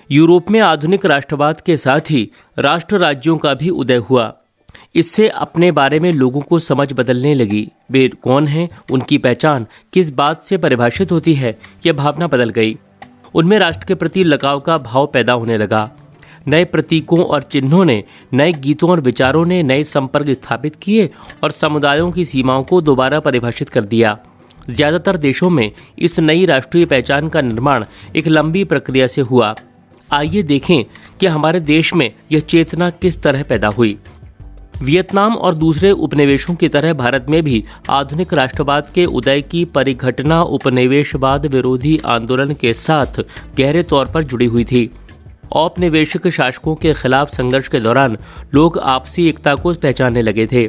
Europe में आधुनिक राष्ट्रवाद के साथ ही राष्ट्र राज्यों का भी उदय हुआ। इससे अपने बारे में लोगों को समझ बदलने लगी। वे कौन हैं, उनकी पहचान किस बात से परिभाषित होती है, यह भावना बदल गई। उनमें राष्ट्र के प्रति लगाव का भाव पैदा होने लगा। नए प्रतीकों और चिन्हों ने, नए गीतों और विचारों ने नए संपर्क स्थापित किए और समुदायों की सीमाओं को दोबारा परिभाषित कर दिया। ज़्यादातर देशों में इस नई राष्ट्रीय पहचान का निर्माण एक लंबी प्रक्रिया से हुआ। आइए देखें कि हमारे देश में यह चेतना किस तरह पैदा हुई। वियतनाम और दूसरे उपनिवेशों की तरह भारत में भी आधुनिक राष्ट्रवाद के उदय की परिघटना उपनिवेशवाद विरोधी आंदोलन के साथ गहरे तौर पर जुड़ी हुई थी। औपनिवेशिक शासकों के खिलाफ संघर्ष के दौरान लोग आपसी एकता को पहचानने लगे थे।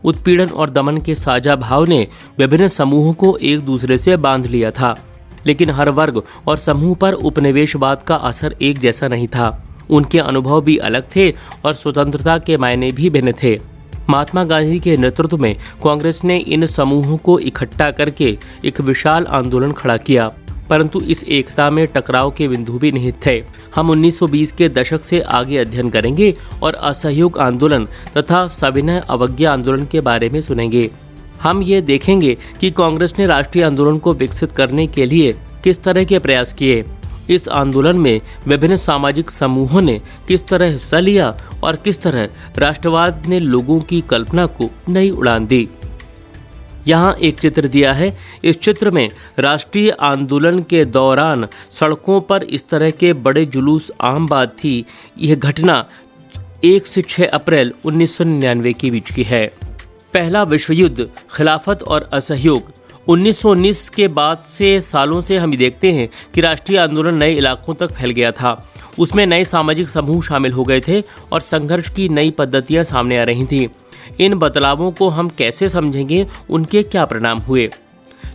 उत्पीड़न और दमन के साझा भाव ने विभिन्न समूहों को एक दूसरे से बांध लिया था, लेकिन हर वर्ग और समूह पर उपनिवेशवाद का असर एक जैसा नहीं था। उनके अनुभव भी अलग थे और स्वतंत्रता के मायने भी भिन्न थे। महात्मा गांधी के नेतृत्व में कांग्रेस ने इन समूहों को इकट्ठा करके एक विशाल आंदोलन खड़ा किया, परंतु इस एकता में टकराव के बिंदु भी निहित थे। हम 1920 के दशक से आगे अध्ययन करेंगे और असहयोग आंदोलन तथा सविनय अवज्ञा आंदोलन के बारे में सुनेंगे। हम ये देखेंगे कि कांग्रेस ने राष्ट्रीय आंदोलन को विकसित करने के लिए किस तरह के प्रयास किए। इस आंदोलन में विभिन्न सामाजिक समूहों ने किस तरह हिस्सा लिया और किस तरह राष्ट्रवाद ने लोगों की कल्पना को नई उड़ान दी। यहाँ एक चित्र दिया है। इस चित्र में राष्ट्रीय आंदोलन के दौरान सड़कों पर इस तरह के बड़े जुलूस आम बात थी। यह घटना 1 से 6 अप्रैल 1999 के बीच की है। पहला विश्व युद्ध, खिलाफत और असहयोग। 1919 के बाद से सालों से हम देखते हैं कि राष्ट्रीय आंदोलन नए इलाकों तक फैल गया था। उसमें नए सामाजिक समूह शामिल हो गए थे और संघर्ष की नई पद्धतियां सामने आ रही थीं। इन बदलावों को हम कैसे समझेंगे, उनके क्या परिणाम हुए?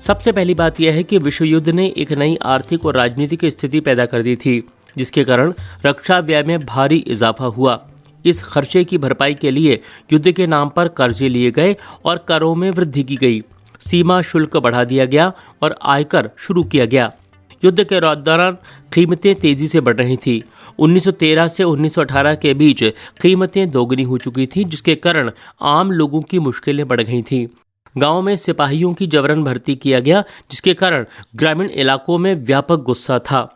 सबसे पहली बात यह है कि विश्व युद्ध ने एक नई आर्थिक और राजनीतिक स्थिति पैदा कर दी थी, जिसके कारण रक्षा व्यय में भारी इजाफा हुआ। इस खर्चे की भरपाई के लिए युद्ध के नाम पर कर्जे लिए गए और करों में वृद्धि की गई। सीमा शुल्क बढ़ा दिया गया और आयकर शुरू किया गया। युद्ध के दौरान कीमतें तेजी से बढ़ रही थी। 1913 से 1918 के बीच कीमतें दोगुनी हो चुकी थी, जिसके कारण आम लोगों की मुश्किलें बढ़ गई थीं। गांव में सिपाहियों की जबरन भर्ती किया गया, जिसके कारण ग्रामीण इलाकों में व्यापक गुस्सा था।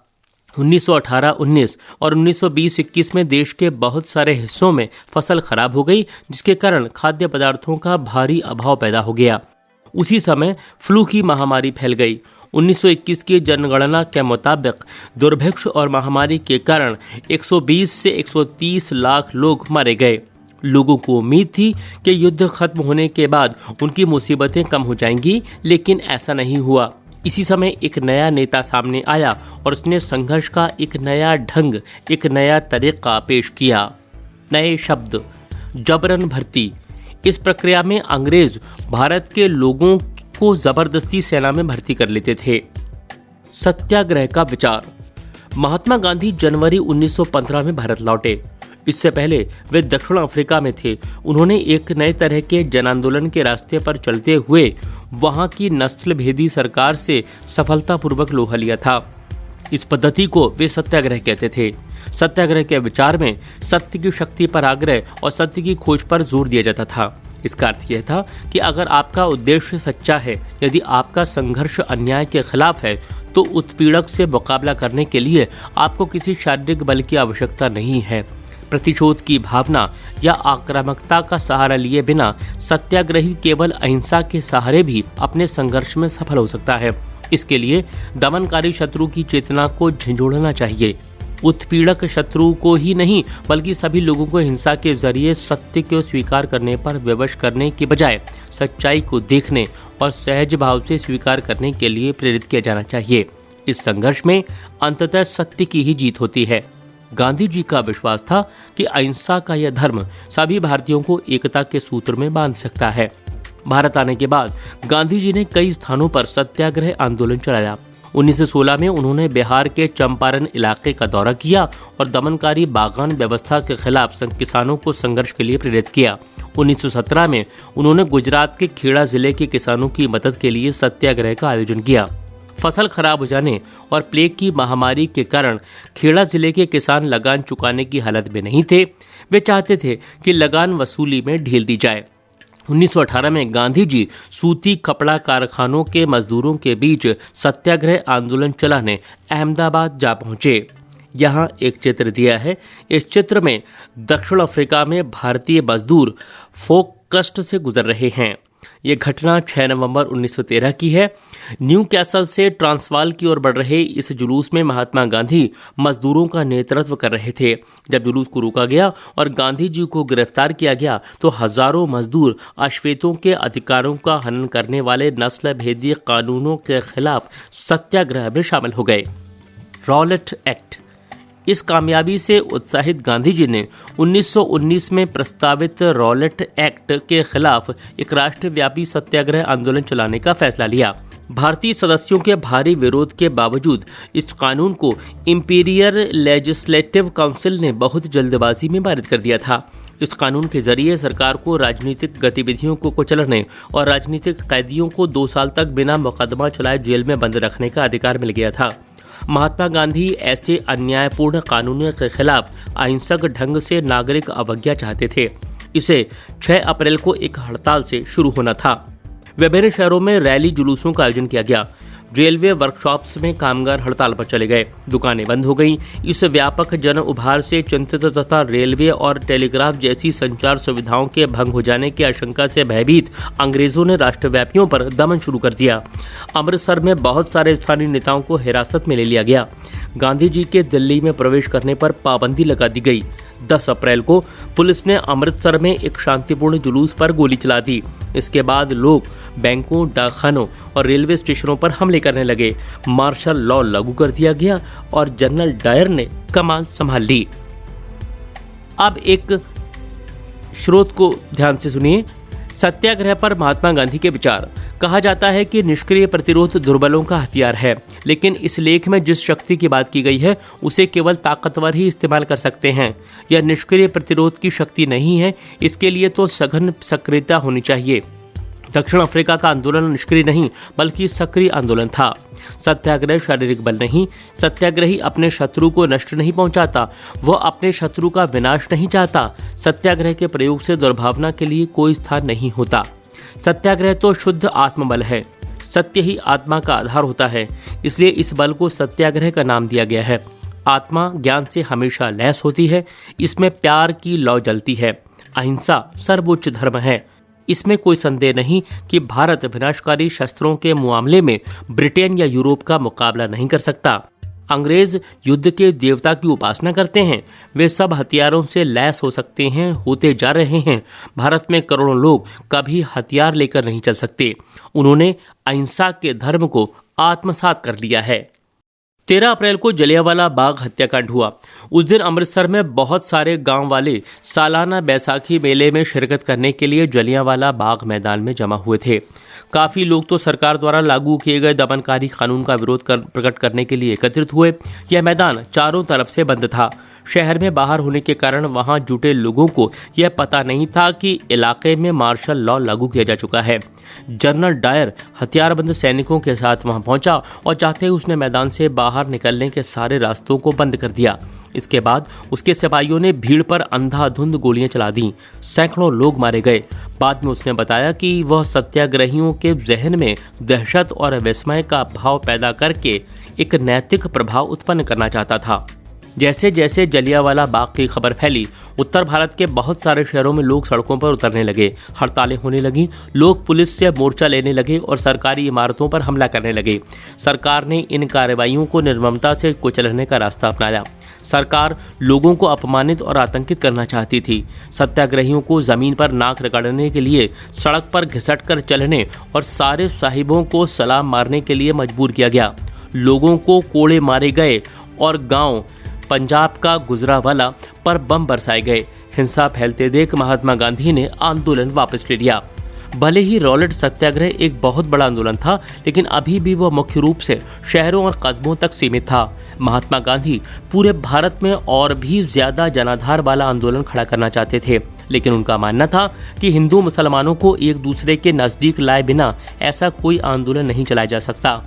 1918-19 और 1920-21 में देश के बहुत सारे हिस्सों में फसल खराब हो गई, जिसके कारण खाद्य पदार्थों का भारी अभाव पैदा हो गया। उसी समय फ्लू की महामारी फैल गई। 1921 की जनगणना के मुताबिक दुर्भिक्ष और महामारी के कारण 120 से 130 लाख लोग मारे गए। लोगों को उम्मीद थी कि युद्ध खत्म होने के बाद उनकी मुसीबतें कम हो जाएंगी, लेकिन ऐसा नहीं हुआ। इसी समय एक नया नेता सामने आया और उसने संघर्ष का एक नया ढंग, एक नया तरीका पेश किया। नए शब्द, जबरन भर्ती। इस प्रक्रिया में अंग्रेज भारत के लोगों को जबरदस्ती सेना में भर्ती कर लेते थे। सत्याग्रह का विचार। महात्मा गांधी जनवरी 1915 में भारत लौटे। इससे पहले वे दक्षिण अफ्रीका में थे। उन्होंने एक नए तरह के जन आंदोलन के रास्ते पर चलते हुए वहां की नस्ल भेदी सरकार से सफलतापूर्वक लोहा लिया था। इस पद्धति को वे सत्याग्रह कहते थे। सत्याग्रह के विचार में सत्य की शक्ति पर आग्रह और सत्य की खोज पर जोर दिया जाता था। इसका अर्थ यह था कि अगर आपका उद्देश्य सच्चा है, यदि आपका संघर्ष अन्याय के खिलाफ है, तो उत्पीड़क से मुकाबला करने के लिए आपको किसी शारीरिक बल की आवश्यकता नहीं है। प्रतिशोध की भावना या आक्रामकता का सहारा लिए बिना सत्याग्रही केवल अहिंसा के सहारे भी अपने संघर्ष में सफल हो सकता है। इसके लिए दमनकारी शत्रु की चेतना को झंझोड़ना चाहिए। उत्पीड़क शत्रु को ही नहीं, बल्कि सभी लोगों को हिंसा के जरिए सत्य को स्वीकार करने पर विवश करने की बजाय सच्चाई को देखने और सहज भाव से स्वीकार करने के लिए प्रेरित किया जाना चाहिए। इस संघर्ष में अंततः सत्य की ही जीत होती है। गांधी जी का विश्वास था कि अहिंसा का यह धर्म सभी भारतीयों को एकता के सूत्र में बांध सकता है। भारत आने के बाद गांधी जी ने कई स्थानों पर सत्याग्रह आंदोलन चलाया। 1916 में उन्होंने बिहार के चंपारण इलाके का दौरा किया और दमनकारी बागान व्यवस्था के खिलाफ किसानों को संघर्ष के लिए प्रेरित किया। 1917 में उन्होंने गुजरात के खेड़ा जिले के किसानों की मदद के लिए सत्याग्रह का आयोजन किया। फसल खराब हो जाने और प्लेग की महामारी के कारण खेड़ा जिले के किसान लगान चुकाने की हालत में नहीं थे। वे चाहते थे कि लगान वसूली में ढील दी जाए। 1918 में गांधी जी सूती कपड़ा कारखानों के मजदूरों के बीच सत्याग्रह आंदोलन चलाने अहमदाबाद जा पहुंचे। यहाँ एक चित्र दिया है। इस चित्र में दक्षिण अफ्रीका में भारतीय मजदूर फोक कष्ट से गुजर रहे हैं। ये घटना 6 नवंबर 1913 की है। न्यू कैसल से ट्रांसवाल की ओर बढ़ रहे इस जुलूस में महात्मा गांधी मजदूरों का नेतृत्व कर रहे थे। जब जुलूस को रोका गया और गांधी जी को गिरफ्तार किया गया तो हजारों मजदूर अश्वेतों के अधिकारों का हनन करने वाले नस्ल भेदी कानूनों के खिलाफ सत्याग्रह में शामिल हो गए। Rowlatt act. इस कामयाबी से उत्साहित गांधी जी ने 1919 में प्रस्तावित रॉलेट एक्ट के खिलाफ एक राष्ट्रव्यापी सत्याग्रह आंदोलन चलाने का फैसला लिया। भारतीय सदस्यों के भारी विरोध के बावजूद इस कानून को इंपीरियल लेजिस्लेटिव काउंसिल ने बहुत जल्दबाजी में पारित कर दिया था। इस कानून के जरिए सरकार को राजनीतिक गतिविधियों को कुचलने और राजनीतिक कैदियों को 2 साल तक बिना मुकदमा चलाए जेल में बंद रखने का अधिकार मिल गया था। महात्मा गांधी ऐसे अन्यायपूर्ण कानूनों के खिलाफ अहिंसक ढंग से नागरिक अवज्ञा चाहते थे। इसे 6 अप्रैल को एक हड़ताल से शुरू होना था। विभिन्न शहरों में रैली जुलूसों का आयोजन किया गया। रेलवे वर्कशॉप्स में कामगार हड़ताल पर चले गए, दुकानें बंद हो गईं। इस व्यापक जन उभार से चिंतित तथा रेलवे और टेलीग्राफ जैसी संचार सुविधाओं के भंग हो जाने की आशंका से भयभीत अंग्रेजों ने राष्ट्रव्यापियों पर दमन शुरू कर दिया। अमृतसर में बहुत सारे स्थानीय नेताओं को हिरासत में ले लिया गया। गांधी जी के दिल्ली में प्रवेश करने पर पाबंदी लगा दी गई। 10 अप्रैल को पुलिस ने अमृतसर में एक शांतिपूर्ण जुलूस पर गोली चला दी। इसके बाद लोग बैंकों, डाकखानों और रेलवे स्टेशनों पर हमले करने लगे। मार्शल लॉ लागू कर दिया गया और जनरल डायर ने कमान संभाल ली। अब एक स्रोत को ध्यान से सुनिए। सत्याग्रह पर महात्मा गांधी के विचार। कहा जाता है कि निष्क्रिय प्रतिरोध दुर्बलों का हथियार है, लेकिन इस लेख में जिस शक्ति की बात की गई है उसे केवल ताकतवर ही इस्तेमाल कर सकते हैं। यह निष्क्रिय प्रतिरोध की शक्ति नहीं है, इसके लिए तो सघन सक्रियता होनी चाहिए। दक्षिण अफ्रीका का आंदोलन निष्क्रिय नहीं बल्कि सक्रिय आंदोलन था। सत्याग्रह शारीरिक बल नहीं। सत्याग्रही अपने शत्रु को नष्ट नहीं पहुंचाता, वह अपने शत्रु का विनाश नहीं चाहता। सत्याग्रह के प्रयोग से दुर्भावना के लिए कोई स्थान नहीं होता। सत्याग्रह तो शुद्ध आत्मबल है। सत्य ही आत्मा का आधार होता है, इसलिए इस बल को सत्याग्रह का नाम दिया गया है। आत्मा ज्ञान से हमेशा लैस होती है। इसमें प्यार की लौ जलती है। अहिंसा सर्वोच्च धर्म है। इसमें कोई संदेह नहीं कि भारत विनाशकारी शस्त्रों के मामले में ब्रिटेन या यूरोप का मुकाबला नहीं कर सकता। अंग्रेज युद्ध के देवता की उपासना करते हैं, वे सब हथियारों से लैस हो सकते हैं, होते जा रहे हैं। भारत में करोड़ों लोग कभी हथियार लेकर नहीं चल सकते। उन्होंने अहिंसा के धर्म को आत्मसात कर लिया है। 13 अप्रैल को जलियांवाला बाग हत्याकांड हुआ। उस दिन अमृतसर में बहुत सारे गांव वाले सालाना बैसाखी मेले में शिरकत करने के लिए जलियांवाला बाग मैदान में जमा हुए थे। काफ़ी लोग तो सरकार द्वारा लागू किए गए दमनकारी कानून का विरोध प्रकट करने के लिए एकत्रित हुए। यह मैदान चारों तरफ से बंद था। शहर में बाहर होने के कारण वहां जुटे लोगों को यह पता नहीं था कि इलाके में मार्शल लॉ लागू किया जा चुका है। जनरल डायर हथियारबंद सैनिकों के साथ वहां पहुंचा और चाहते ही उसने मैदान से बाहर निकलने के सारे रास्तों को बंद कर दिया। इसके बाद उसके सिपाहियों ने भीड़ पर अंधाधुंध गोलियां चला दी। सैकड़ों लोग मारे गए। बाद में उसने बताया कि वह सत्याग्रहियों के जहन में दहशत और विस्मय का भाव पैदा करके एक नैतिक प्रभाव उत्पन्न करना चाहता था। जैसे जैसे जलियांवाला बाग की खबर फैली, उत्तर भारत के बहुत सारे शहरों में लोग सड़कों पर उतरने लगे। हड़तालें होने लगीं। लोग पुलिस से मोर्चा लेने लगे और सरकारी इमारतों पर हमला करने लगे। सरकार ने इन कार्रवाइयों को निर्ममता से कुचलने का रास्ता अपनाया। सरकार लोगों को अपमानित और आतंकित करना चाहती थी। सत्याग्रहियों को जमीन पर नाक रगड़ने के लिए, सड़क पर घिसट कर चलने और सारे साहिबों को सलाम मारने के लिए मजबूर किया गया। लोगों को कोड़े मारे गए और गांव पंजाब का गुजरांवाला पर बम बरसाए गए। हिंसा फैलते देख महात्मा गांधी ने आंदोलन वापस ले लिया। भले ही रॉलेट सत्याग्रह एक बहुत बड़ा आंदोलन था, लेकिन अभी भी वह मुख्य रूप से शहरों और कस्बों तक सीमित था। महात्मा गांधी पूरे भारत में और भी ज्यादा जनाधार वाला आंदोलन खड़ा करना चाहते थे, लेकिन उनका मानना था कि हिंदू मुसलमानों को एक दूसरे के नजदीक लाए बिना ऐसा कोई आंदोलन नहीं चलाया जा सकता।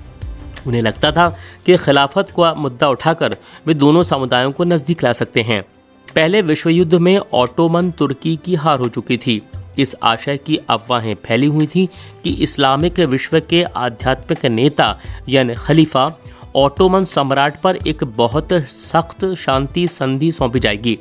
उन्हें लगता था कि खिलाफत का मुद्दा उठाकर वे दोनों समुदायों को नजदीक ला सकते हैं। पहले विश्व युद्ध में ओटोमन तुर्की की हार हो चुकी थी। इस आशय की अफवाहें फैली हुई थी कि इस्लामिक विश्व के आध्यात्मिक नेता यानी खलीफा ओटोमन सम्राट पर एक बहुत सख्त शांति संधि सौंपी जाएगी।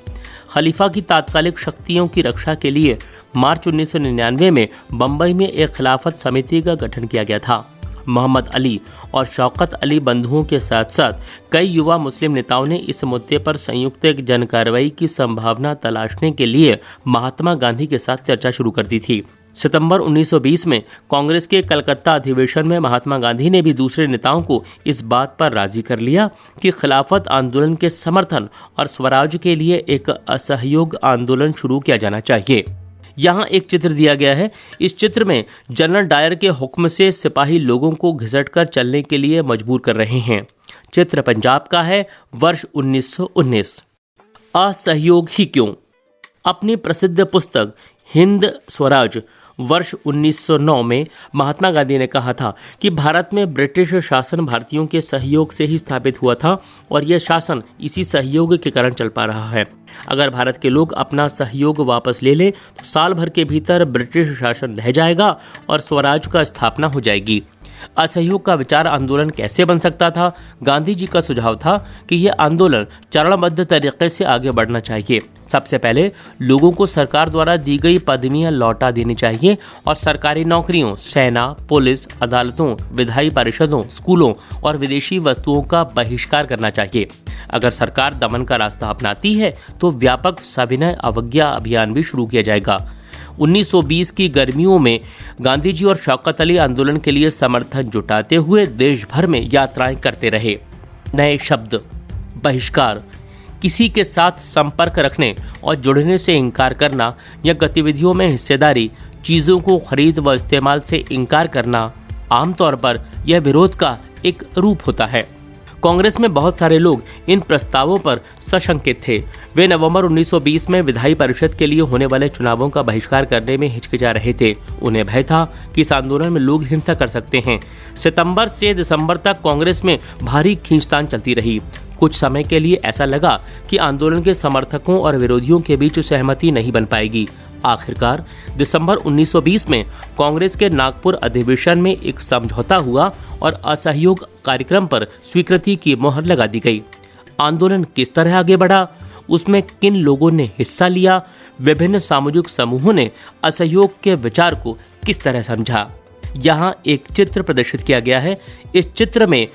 खलीफा की तात्कालिक शक्तियों की रक्षा के लिए मार्च 1999 में बंबई में एक खिलाफत समिति का गठन किया गया था। मोहम्मद अली और शौकत अली बंधुओं के साथ साथ कई युवा मुस्लिम नेताओं ने इस मुद्दे पर संयुक्त एक जन कार्रवाई की संभावना तलाशने के लिए महात्मा गांधी के साथ चर्चा शुरू कर दी थी। सितंबर 1920 में कांग्रेस के कलकत्ता अधिवेशन में महात्मा गांधी ने भी दूसरे नेताओं को इस बात पर राजी कर लिया कि खिलाफत आंदोलन के समर्थन और स्वराज के लिए एक असहयोग आंदोलन शुरू किया जाना चाहिए। यहाँ एक चित्र दिया गया है। इस चित्र में जनरल डायर के हुक्म से सिपाही लोगों को घिसटकर चलने के लिए मजबूर कर रहे हैं। चित्र पंजाब का है, वर्ष 1919। असहयोग ही क्यों? अपनी प्रसिद्ध पुस्तक हिंद स्वराज वर्ष 1909 में महात्मा गांधी ने कहा था कि भारत में ब्रिटिश शासन भारतीयों के सहयोग से ही स्थापित हुआ था और यह शासन इसी सहयोग के कारण चल पा रहा है। अगर भारत के लोग अपना सहयोग वापस ले लें तो साल भर के भीतर ब्रिटिश शासन रह जाएगा और स्वराज का स्थापना हो जाएगी। असहयोग का विचार आंदोलन कैसे बन सकता था? गांधी जी का सुझाव था कि यह आंदोलन चरणबद्ध तरीके से आगे बढ़ना चाहिए। सबसे पहले लोगों को सरकार द्वारा दी गई पदवियां लौटा देनी चाहिए और सरकारी नौकरियों, सेना, पुलिस, अदालतों, विधायी परिषदों, स्कूलों और विदेशी वस्तुओं का बहिष्कार करना चाहिए। अगर सरकार दमन का रास्ता अपनाती है तो व्यापक सविनय अवज्ञा अभियान भी शुरू किया जाएगा। 1920 की गर्मियों में गांधी जी और शौकत अली आंदोलन के लिए समर्थन जुटाते हुए देश भर में यात्राएं करते रहे। नए शब्द: बहिष्कार, किसी के साथ संपर्क रखने और जुड़ने से इनकार करना या गतिविधियों में हिस्सेदारी, चीज़ों को खरीद व इस्तेमाल से इनकार करना, आमतौर पर यह विरोध का एक रूप होता है। कांग्रेस में बहुत सारे लोग इन प्रस्तावों पर सशंकित थे। वे नवंबर 1920 में विधायी परिषद के लिए होने वाले चुनावों का बहिष्कार करने में हिचकिचा रहे थे। उन्हें भय था कि इस आंदोलन में लोग हिंसा कर सकते हैं। सितंबर से दिसंबर तक कांग्रेस में भारी खींचतान चलती रही। कुछ समय के लिए ऐसा लगा कि आंदोलन के समर्थकों और विरोधियों के बीच सहमति नहीं बन पाएगी। आखिरकार दिसंबर 1920 में कांग्रेस के नागपुर अधिवेशन में एक समझौता हुआ और असहयोग कार्यक्रम पर स्वीकृति की मोहर लगा दी गई। आंदोलन किस तरह आगे बढ़ा, उसमें किन लोगों ने हिस्सा लिया, विभिन्न सामाजिक समूहों ने असहयोग के विचार को किस तरह समझा, यहाँ एक चित्र प्रदर्शित किया गया है। इस चित्र में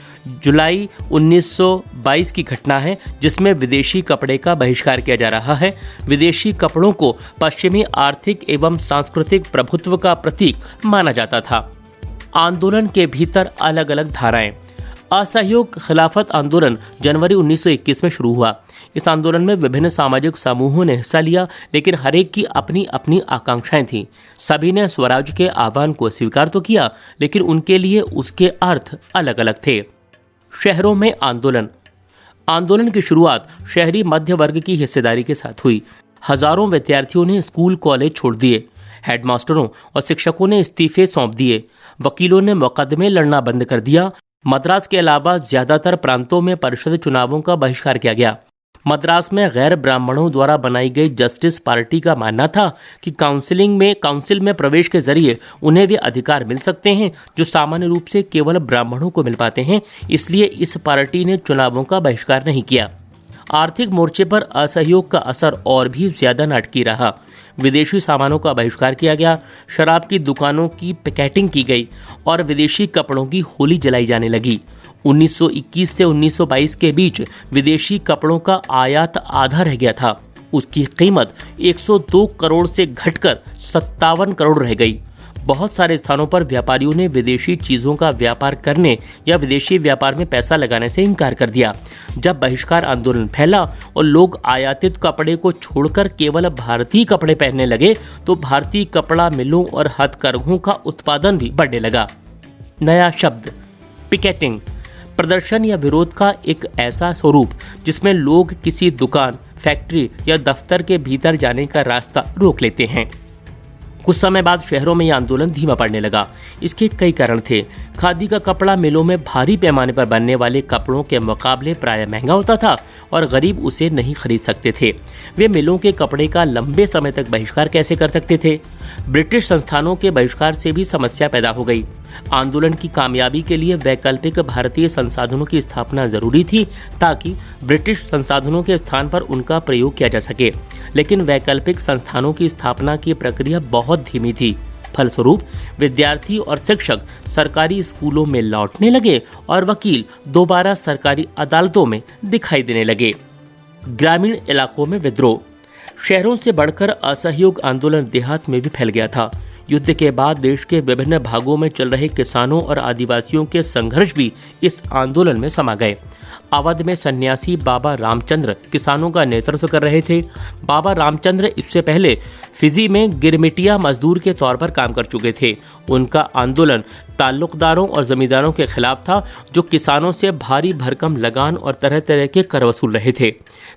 जुलाई 1922 की घटना है जिसमें विदेशी कपड़े का बहिष्कार किया जा रहा है। विदेशी कपड़ों को पश्चिमी आर्थिक एवं सांस्कृतिक प्रभुत्व का प्रतीक माना जाता था। आंदोलन के भीतर अलग अलग धाराएं। असहयोग खिलाफत आंदोलन जनवरी 1921 में शुरू हुआ। इस आंदोलन में विभिन्न सामाजिक समूहों ने हिस्सा लिया, लेकिन हर एक की अपनी अपनी आकांक्षाएं थीं। सभी ने स्वराज के आह्वान को स्वीकार तो किया, लेकिन उनके लिए उसके अर्थ अलग अलग थे। शहरों में आंदोलन की शुरुआत शहरी मध्य वर्ग की हिस्सेदारी के साथ हुई। हजारों विद्यार्थियों ने स्कूल कॉलेज छोड़ दिए। हेडमास्टरों और शिक्षकों ने इस्तीफे सौंप दिए। वकीलों ने मुकदमे लड़ना बंद कर दिया। मद्रास के अलावा ज्यादातर प्रांतों में परिषद चुनावों का बहिष्कार किया गया। मद्रास में गैर ब्राह्मणों द्वारा बनाई गई जस्टिस पार्टी का मानना था कि काउंसिल में प्रवेश के जरिए उन्हें वे अधिकार मिल सकते हैं जो सामान्य रूप से केवल ब्राह्मणों को मिल पाते हैं। इसलिए इस पार्टी ने चुनावों का बहिष्कार नहीं किया। आर्थिक मोर्चे पर असहयोग का असर और भी ज्यादा नाटकीय रहा। विदेशी सामानों का बहिष्कार किया गया, शराब की दुकानों की पिकेटिंग की गई और विदेशी कपड़ों की होली जलाई जाने लगी। 1921 से 1922 के बीच विदेशी कपड़ों का आयात आधा रह गया था। उसकी कीमत 102 करोड़ से घटकर 57 करोड़ रह गई। बहुत सारे स्थानों पर व्यापारियों ने विदेशी चीजों का व्यापार करने या विदेशी व्यापार में पैसा लगाने से इनकार कर दिया। जब बहिष्कार आंदोलन फैला और लोग आयातित कपड़े को छोड़कर केवल भारतीय कपड़े पहनने लगे तो भारतीय कपड़ा मिलों और हथकरघों का उत्पादन भी बढ़ने लगा। नया शब्द: पिकेटिंग, प्रदर्शन या विरोध का एक ऐसा स्वरूप जिसमें लोग किसी दुकान, फैक्ट्री या दफ्तर के भीतर जाने का रास्ता रोक लेते हैं। कुछ समय बाद शहरों में यह आंदोलन धीमा पड़ने लगा। इसके कई कारण थे। खादी का कपड़ा मिलों में भारी पैमाने पर बनने वाले कपड़ों के मुकाबले प्रायः महंगा होता था और गरीब उसे नहीं खरीद सकते थे। वे मिलों के कपड़े का लंबे समय तक बहिष्कार कैसे कर सकते थे? ब्रिटिश संस्थानों के बहिष्कार से भी समस्या पैदा हो गई। आंदोलन की कामयाबी के लिए वैकल्पिक भारतीय संसाधनों की स्थापना जरूरी थी ताकि ब्रिटिश संसाधनों के स्थान पर उनका प्रयोग किया जा सके। लेकिन वैकल्पिक संस्थानों की स्थापना की प्रक्रिया बहुत धीमी थी। फलस्वरूप विद्यार्थी और शिक्षक सरकारी स्कूलों में लौटने लगे और वकील दोबारा सरकारी अदालतों में दिखाई देने लगे। ग्रामीण इलाकों में विद्रोह। शहरों से बढ़कर असहयोग आंदोलन देहात में भी फैल गया था। युद्ध के बाद देश के विभिन्न भागों में चल रहे किसानों और आदिवासियों के संघर्ष भी इस आंदोलन में समा गए। अवध में सन्यासी बाबा रामचंद्र किसानों का नेतृत्व कर रहे थे। बाबा रामचंद्र इससे पहले फिजी में गिरमिटिया मजदूर के तौर पर काम कर चुके थे। उनका आंदोलन ताल्लुकदारों और जमींदारों के खिलाफ था, जो किसानों से भारी भरकम लगान और तरह तरह के कर वसूल रहे थे।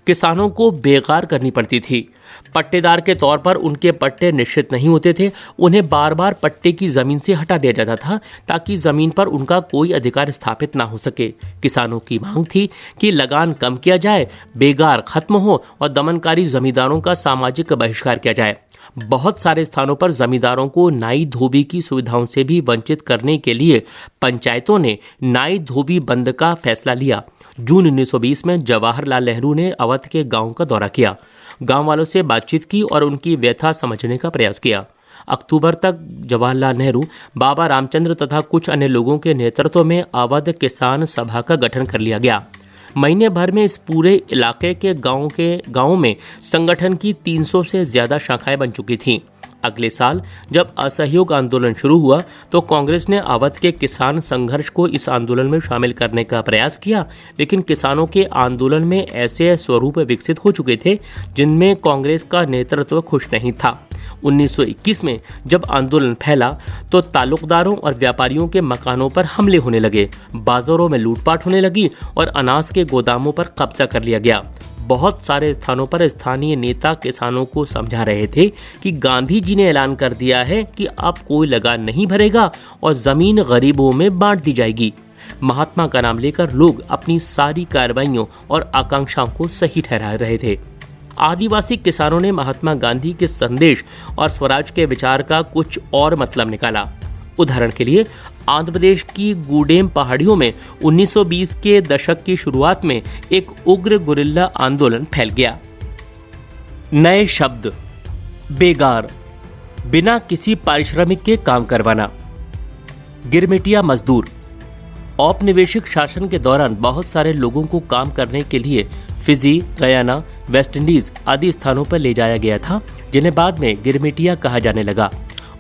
किसानों को बेकार करनी पड़ती थी। पट्टेदार के तौर पर उनके पट्टे निश्चित नहीं होते थे। उन्हें बार बार पट्टे की जमीन से हटा दिया जाता था ताकि जमीन पर उनका कोई अधिकार स्थापित ना हो सके। किसानों की मांग थी कि लगान कम किया जाए, बेगार खत्म हो और दमनकारी जमींदारों का सामाजिक बहिष्कार किया जाए। बहुत सारे स्थानों पर जमींदारों को नाई धोबी की सुविधाओं से भी वंचित करने के लिए पंचायतों ने नाई धोबी बंद का फैसला लिया। जून 1920 में जवाहरलाल नेहरू ने अवध के गांव का दौरा किया, गांव वालों से बातचीत की और उनकी व्यथा समझने का प्रयास किया। अक्टूबर तक जवाहरलाल नेहरू, बाबा रामचंद्र तथा कुछ अन्य लोगों के नेतृत्व में अवध किसान सभा का गठन कर लिया गया। महीने भर में इस पूरे इलाके के गांवों में संगठन की 300 से ज्यादा शाखाएं बन चुकी थीं। अगले साल जब असहयोग आंदोलन शुरू हुआ तो कांग्रेस ने अवध के किसान संघर्ष को इस आंदोलन में शामिल करने का प्रयास किया, लेकिन किसानों के आंदोलन में ऐसे स्वरूप विकसित हो चुके थे जिनमें कांग्रेस का नेतृत्व खुश नहीं था। 1921 में जब आंदोलन फैला तो ताल्लुकदारों और व्यापारियों के मकानों पर हमले होने लगे, बाजारों में लूटपाट होने लगी और अनाज के गोदामों पर कब्जा कर लिया गया। बहुत सारे स्थानों पर स्थानीय नेता किसानों को समझा रहे थे कि गांधी जी ने ऐलान कर दिया है कि अब कोई लगान नहीं भरेगा और जमीन गरीबों में बांट दी जाएगी। महात्मा का नाम लेकर लोग अपनी सारी कार्रवाइयों और आकांक्षाओं को सही ठहरा रहे थे। आदिवासी किसानों ने महात्मा गांधी के संदेश और स्वराज के विचार का कुछ और मतलब निकाला। उदाहरण के लिए आंध्र प्रदेश की गूडेम पहाड़ियों में 1920 के दशक की शुरुआत में एक उग्र गुरिल्ला आंदोलन फैल गया। नए शब्द: बेगार, बिना किसी पारिश्रमिक के काम करवाना। गिरमिटिया मजदूर: औपनिवेशिक शासन के दौरान बहुत सारे लोगों को काम करने के लिए फिजी, गयाना, वेस्ट इंडीज आदि स्थानों पर ले जाया गया था, जिन्हें बाद में गिरमिटिया कहा जाने लगा।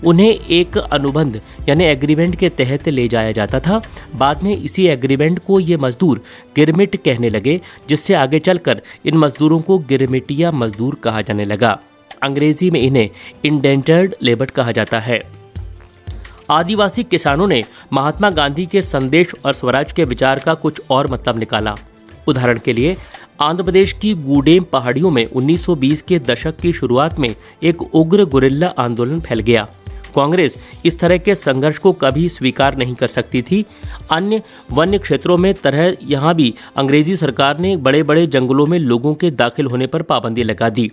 उन्हें एक अनुबंध यानी एग्रीमेंट के तहत ले जाया जाता था। बाद में इसी एग्रीमेंट को ये मजदूर गिरमिट कहने लगे, जिससे आगे चलकर इन मजदूरों को गिरमिटिया मजदूर कहा जाने लगा। अंग्रेजी में इन्हें इंडेंटर्ड लेबर कहा जाता है। आदिवासी किसानों ने महात्मा गांधी के संदेश और स्वराज के विचार का कुछ और मतलब निकाला। उदाहरण के लिए आंध्र प्रदेश की गूडेम पहाड़ियों में 1920 के दशक की शुरुआत में एक उग्र गुरिल्ला आंदोलन फैल गया। कांग्रेस इस तरह के संघर्ष को कभी स्वीकार नहीं कर सकती थी। अन्य वन्य क्षेत्रों में तरह यहाँ भी अंग्रेजी सरकार ने बड़े बड़े जंगलों में लोगों के दाखिल होने पर पाबंदी लगा दी।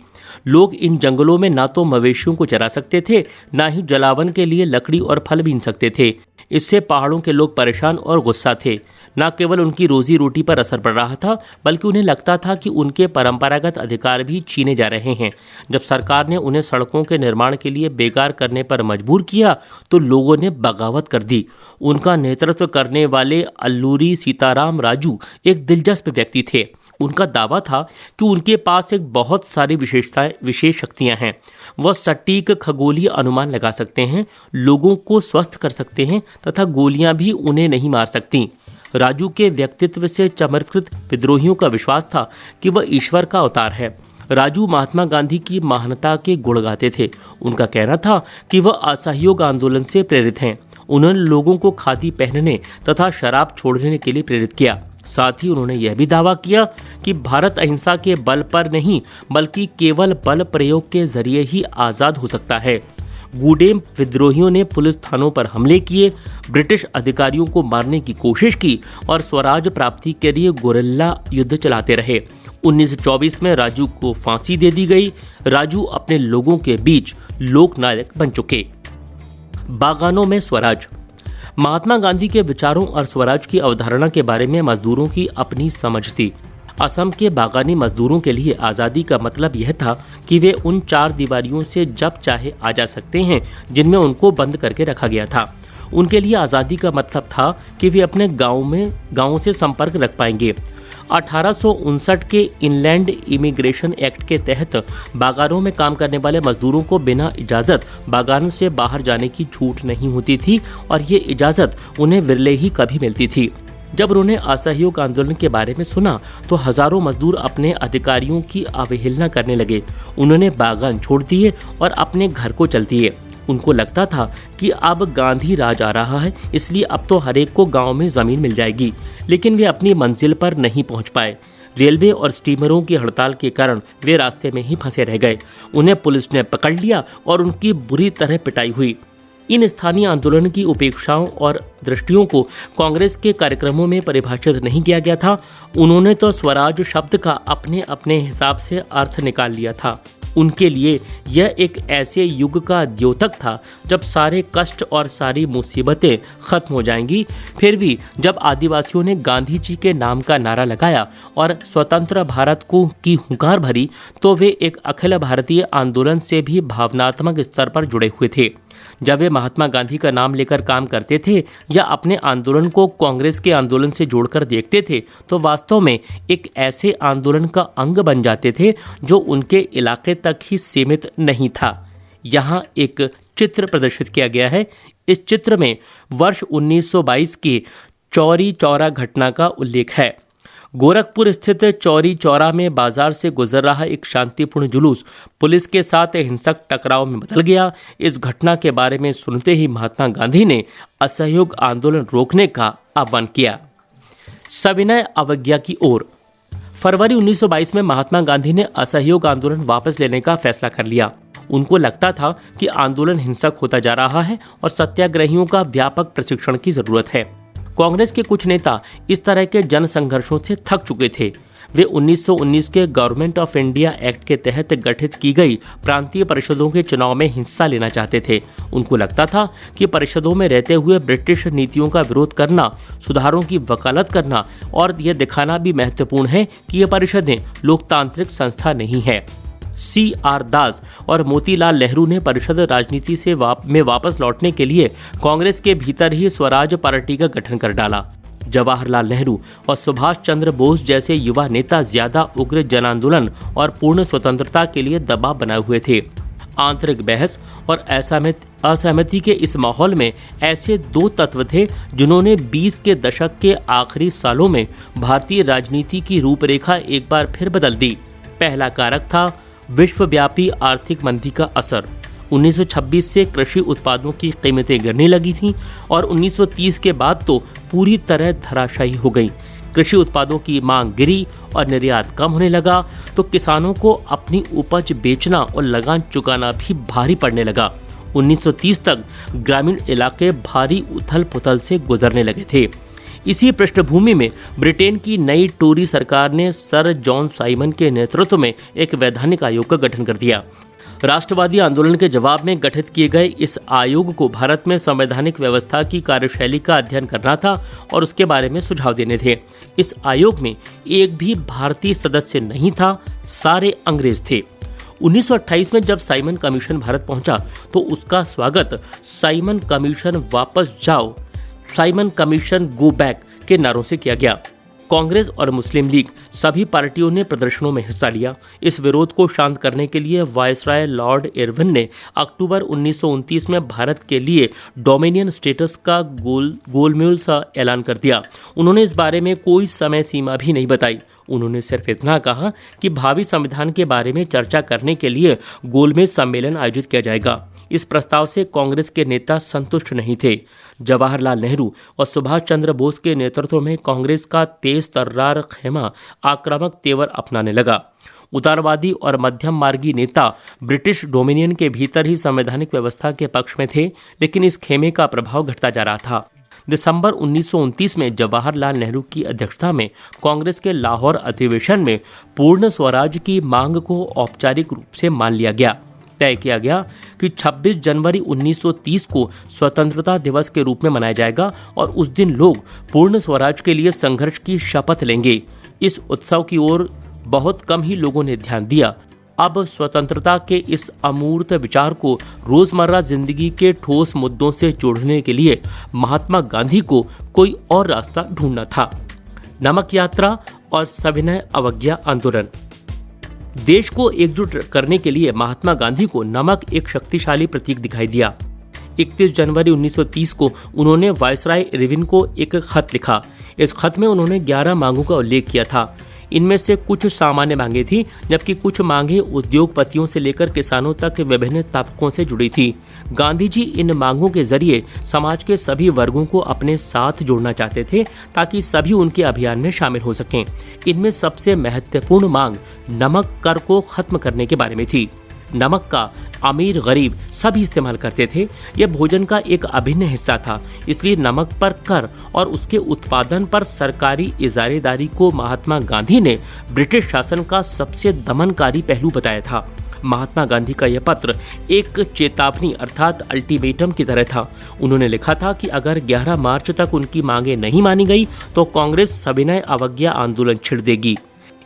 लोग इन जंगलों में ना तो मवेशियों को चरा सकते थे, ना ही जलावन के लिए लकड़ी और फल बीन सकते थे। इससे पहाड़ों के लोग परेशान और गुस्सा थे। न केवल उनकी रोजी रोटी पर असर पड़ रहा था, बल्कि उन्हें लगता था कि उनके परंपरागत अधिकार भी छीने जा रहे हैं। जब सरकार ने उन्हें सड़कों के निर्माण के लिए बेकार करने पर मजबूर किया तो लोगों ने बगावत कर दी। उनका नेतृत्व करने वाले अल्लूरी सीताराम राजू एक दिलचस्प व्यक्ति थे। उनका दावा था कि उनके पास एक बहुत सारी विशेष शक्तियां हैं। वह सटीक खगोलीय अनुमान लगा सकते हैं, लोगों को स्वस्थ कर सकते हैं तथा गोलियां भी उन्हें नहीं मार सकती। राजू के व्यक्तित्व से चमत्कृत विद्रोहियों का विश्वास था कि वह ईश्वर का अवतार है। राजू महात्मा गांधी की महानता के गुण गाते थे। उनका कहना था कि वह असहयोग आंदोलन से प्रेरित हैं। उन्होंने लोगों को खादी पहनने तथा शराब छोड़ने के लिए प्रेरित किया। साथ ही उन्होंने यह भी दावा किया कि भारत अहिंसा के बल पर नहीं, बल्कि केवल बल प्रयोग के जरिए ही आज़ाद हो सकता है। गूडेम विद्रोहियों ने पुलिस थानों पर हमले किए, ब्रिटिश अधिकारियों को मारने की कोशिश की और स्वराज प्राप्ति के लिए गोरिल्ला युद्ध चलाते रहे। 1924 में राजू को फांसी दे दी गई। राजू अपने लोगों के बीच लोकनायक बन चुके। बागानों में स्वराज। महात्मा गांधी के विचारों और स्वराज की अवधारणा के बारे में मजदूरों की अपनी समझ थी। असम के बागानी मजदूरों के लिए आज़ादी का मतलब यह था कि वे उन चार दीवारियों से जब चाहे आ जा सकते हैं जिनमें उनको बंद करके रखा गया था। उनके लिए आज़ादी का मतलब था कि वे अपने गाँव से संपर्क रख पाएंगे। 1859 के इनलैंड इमिग्रेशन एक्ट के तहत बागानों में काम करने वाले मजदूरों को बिना इजाज़त बागानों से बाहर जाने की छूट नहीं होती थी और ये इजाज़त उन्हें विरले ही कभी मिलती थी। जब उन्होंने असहयोग आंदोलन के बारे में सुना तो हजारों मजदूर अपने अधिकारियों की अवहेलना करने लगे। उन्होंने बागान छोड़ दिए और अपने घर को चल दिए। उनको लगता था कि अब गांधी राज आ रहा है, इसलिए अब तो हरेक को गांव में जमीन मिल जाएगी। लेकिन वे अपनी मंजिल पर नहीं पहुंच पाए। रेलवे और स्टीमरों की हड़ताल के कारण वे रास्ते में ही फंसे रह गए। उन्हें पुलिस ने पकड़ लिया और उनकी बुरी तरह पिटाई हुई। इन स्थानीय आंदोलन की उपेक्षाओं और दृष्टियों को कांग्रेस के कार्यक्रमों में परिभाषित नहीं किया गया था। उन्होंने तो स्वराज शब्द का अपने अपने हिसाब से अर्थ निकाल लिया था। उनके लिए यह एक ऐसे युग का द्योतक था जब सारे कष्ट और सारी मुसीबतें खत्म हो जाएंगी। फिर भी जब आदिवासियों ने गांधी जी के नाम का नारा लगाया और स्वतंत्र भारत को की हुंकार भरी तो वे एक अखिल भारतीय आंदोलन से भी भावनात्मक स्तर पर जुड़े हुए थे। जब वे महात्मा गांधी का नाम लेकर काम करते थे या अपने आंदोलन को कांग्रेस के आंदोलन से जोड़कर देखते थे तो वास्तव में एक ऐसे आंदोलन का अंग बन जाते थे जो उनके इलाके तक ही सीमित नहीं था। यहाँ एक चित्र प्रदर्शित किया गया है। इस चित्र में वर्ष 1922 की चौरी चौरा घटना का उल्लेख है। गोरखपुर स्थित चौरी चौरा में बाजार से गुजर रहा एक शांतिपूर्ण जुलूस पुलिस के साथ हिंसक टकराव में बदल गया। इस घटना के बारे में सुनते ही महात्मा गांधी ने असहयोग आंदोलन रोकने का आह्वान किया। सविनय अवज्ञा की ओर। फरवरी 1922 में महात्मा गांधी ने असहयोग आंदोलन वापस लेने का फैसला कर लिया। उनको लगता था कि आंदोलन हिंसक होता जा रहा है और सत्याग्रहियों का व्यापक प्रशिक्षण की जरूरत है। कांग्रेस के कुछ नेता इस तरह के जन संघर्षों से थक चुके थे। वे 1919 के गवर्नमेंट ऑफ इंडिया एक्ट के तहत गठित की गई प्रांतीय परिषदों के चुनाव में हिस्सा लेना चाहते थे। उनको लगता था कि परिषदों में रहते हुए ब्रिटिश नीतियों का विरोध करना, सुधारों की वकालत करना और यह दिखाना भी महत्वपूर्ण है कि ये परिषदें लोकतांत्रिक संस्था नहीं है। C.R. दास और मोतीलाल नेहरू ने परिषद राजनीति से वापस लौटने के लिए कांग्रेस के भीतर ही स्वराज पार्टी का गठन कर डाला। जवाहरलाल नेहरू और सुभाष चंद्र बोस जैसे युवा नेता ज्यादा उग्र जन आंदोलन और पूर्ण स्वतंत्रता के लिए दबाव बनाए हुए थे। आंतरिक बहस और असहमति के इस माहौल में ऐसे दो तत्व थे जिन्होंने 20 के दशक के आखिरी सालों में भारतीय राजनीति की रूपरेखा एक बार फिर बदल दी। पहला कारक था विश्वव्यापी आर्थिक मंदी का असर। 1926 से कृषि उत्पादों की कीमतें गिरने लगी थीं और 1930 के बाद तो पूरी तरह धराशायी हो गई। कृषि उत्पादों की मांग गिरी और निर्यात कम होने लगा तो किसानों को अपनी उपज बेचना और लगान चुकाना भी भारी पड़ने लगा। 1930 तक ग्रामीण इलाके भारी उथल पुथल से गुजरने लगे थे। इसी पृष्ठभूमि में ब्रिटेन की नई टोरी सरकार ने सर जॉन साइमन के नेतृत्व में एक वैधानिक आयोग का गठन कर दिया। राष्ट्रवादी आंदोलन के जवाब में गठित किए गए इस आयोग को भारत में संवैधानिक व्यवस्था की कार्यशैली का अध्ययन करना था और उसके बारे में सुझाव देने थे। इस आयोग में एक भी भारतीय सदस्य नहीं था, सारे अंग्रेज थे। 1928 में जब साइमन कमीशन भारत पहुंचा तो उसका स्वागत साइमन कमीशन वापस जाओ, साइमन कमीशन गो बैक के नारों से किया गया। कांग्रेस और मुस्लिम लीग सभी पार्टियों ने प्रदर्शनों में हिस्सा लिया। इस विरोध को शांत करने के लिए वायसराय लॉर्ड इरविन ने अक्टूबर 1929 में भारत के लिए डोमिनियन स्टेटस का गोलमेल सा ऐलान कर दिया। उन्होंने इस बारे में कोई समय सीमा भी नहीं बताई। उन्होंने सिर्फ इतना कहा कि भावी संविधान के बारे में चर्चा करने के लिए गोलमेज सम्मेलन आयोजित किया जाएगा। इस प्रस्ताव से कांग्रेस के नेता संतुष्ट नहीं थे। जवाहरलाल नेहरू और सुभाष चंद्र बोस के नेतृत्व में कांग्रेस का तेज तर्रार खेमा आक्रामक तेवर अपनाने लगा। उदारवादी और मध्यम मार्गी नेता ब्रिटिश डोमिनियन के भीतर ही संवैधानिक व्यवस्था के पक्ष में थे, लेकिन इस खेमे का प्रभाव घटता जा रहा था। दिसंबर 1929 में जवाहरलाल नेहरू की अध्यक्षता में कांग्रेस के लाहौर अधिवेशन में पूर्ण स्वराज की मांग को औपचारिक रूप से मान लिया गया। तय किया गया कि 26 जनवरी 1930 को स्वतंत्रता दिवस के रूप में मनाया जाएगा और उस दिन लोग पूर्ण स्वराज के लिए संघर्ष की शपथ लेंगे। इस उत्सव की ओर बहुत कम ही लोगों ने ध्यान दिया। अब स्वतंत्रता के इस अमूर्त विचार को रोजमर्रा जिंदगी के ठोस मुद्दों से जोड़ने के लिए महात्मा गांधी को कोई और रास्ता ढूंढना था। नमक यात्रा और सविनय अवज्ञा आंदोलन। देश को एकजुट करने के लिए महात्मा गांधी को नमक एक शक्तिशाली प्रतीक दिखाई दिया। 31 जनवरी 1930 को उन्होंने वायसराय इरविन को एक खत लिखा। इस खत में उन्होंने 11 मांगों का उल्लेख किया था। इनमें से कुछ सामान्य मांगे थी, जबकि कुछ मांगे उद्योगपतियों से लेकर किसानों तक विभिन्न तबकों से जुड़ी थी। गांधी जी इन मांगों के जरिए समाज के सभी वर्गों को अपने साथ जोड़ना चाहते थे, ताकि सभी उनके अभियान में शामिल हो सकें। इनमें सबसे महत्वपूर्ण मांग नमक कर को खत्म करने के बारे में थी। नमक का अमीर गरीब सभी इस्तेमाल करते थे। यह भोजन का एक अभिन्न हिस्सा था, इसलिए नमक पर कर और उसके उत्पादन पर सरकारी इजारेदारी को महात्मा गांधी ने ब्रिटिश शासन का सबसे दमनकारी पहलू बताया था। महात्मा गांधी का यह पत्र एक चेतावनी अर्थात अल्टीमेटम की तरह था। उन्होंने लिखा था कि अगर 11 मार्च तक उनकी मांगें नहीं मानी गई तो कांग्रेस सविनय अवज्ञा आंदोलन छिड़ देगी।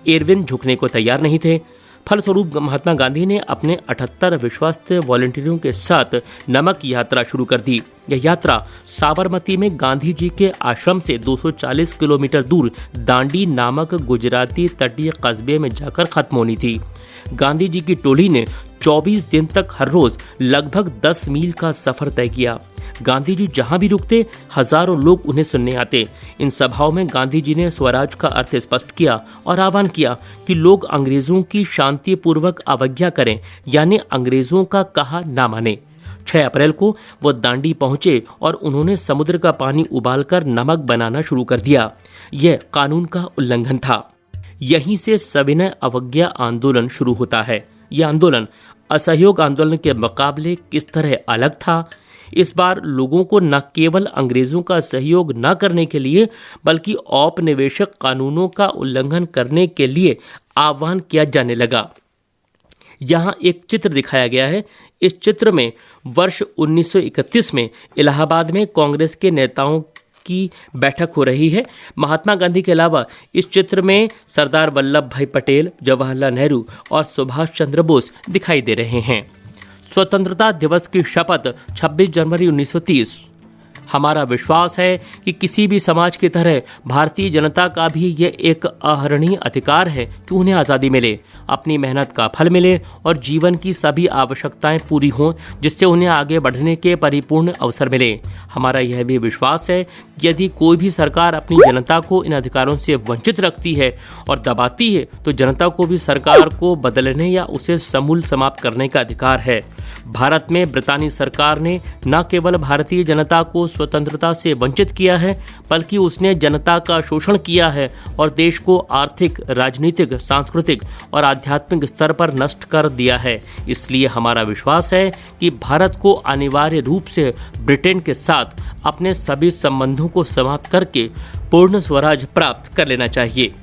इरविन झुकने को तैयार नहीं थे। फलस्वरूप महात्मा गांधी ने अपने 78 विश्वस्त वॉलंटियरों के साथ नमक यात्रा शुरू कर दी। यह यात्रा साबरमती में गांधी जी के आश्रम से 240 किलोमीटर दूर दांडी नामक गुजराती तटीय कस्बे में जाकर खत्म होनी थी। गांधी जी की टोली ने 24 दिन तक हर रोज लगभग 10 मील का सफर तय किया। गांधी जी जहां भी रुकते हजारों लोग उन्हें सुनने आते। इन सभाओं में गांधी जी ने स्वराज का अर्थ स्पष्ट किया और आह्वान किया कि लोग अंग्रेजों की शांतिपूर्वक अवज्ञा करें, यानी अंग्रेजों का कहा ना माने। 6 अप्रैल को वो दांडी पहुंचे और उन्होंने समुद्र का पानी उबालकर नमक बनाना शुरू कर दिया। यह कानून का उल्लंघन था। यहीं से सविनय अवज्ञा आंदोलन शुरू होता है। यह आंदोलन असहयोग आंदोलन के मुकाबले किस तरह अलग था? इस बार लोगों को न केवल अंग्रेजों का सहयोग न करने के लिए बल्कि औपनिवेशिक कानूनों का उल्लंघन करने के लिए आह्वान किया जाने लगा। यहाँ एक चित्र दिखाया गया है। इस चित्र में वर्ष 1931 में इलाहाबाद में कांग्रेस के नेताओं की बैठक हो रही है। महात्मा गांधी के अलावा इस चित्र में सरदार वल्लभ भाई पटेल, जवाहरलाल नेहरू और सुभाष चंद्र बोस दिखाई दे रहे हैं। स्वतंत्रता दिवस की शपथ 26 जनवरी 1930। हमारा विश्वास है कि किसी भी समाज की तरह भारतीय जनता का भी यह एक अहरणीय अधिकार है कि उन्हें आज़ादी मिले, अपनी मेहनत का फल मिले और जीवन की सभी आवश्यकताएं पूरी हों, जिससे उन्हें आगे बढ़ने के परिपूर्ण अवसर मिले। हमारा यह भी विश्वास है कि यदि कोई भी सरकार अपनी जनता को इन अधिकारों से वंचित रखती है और दबाती है तो जनता को भी सरकार को बदलने या उसे समूल समाप्त करने का अधिकार है। भारत में ब्रितानी सरकार ने न केवल भारतीय जनता को स्वतंत्रता से वंचित किया है, बल्कि उसने जनता का शोषण किया है और देश को आर्थिक, राजनीतिक, सांस्कृतिक और आध्यात्मिक स्तर पर नष्ट कर दिया है। इसलिए हमारा विश्वास है कि भारत को अनिवार्य रूप से ब्रिटेन के साथ अपने सभी संबंधों को समाप्त करके पूर्ण स्वराज प्राप्त कर लेना चाहिए।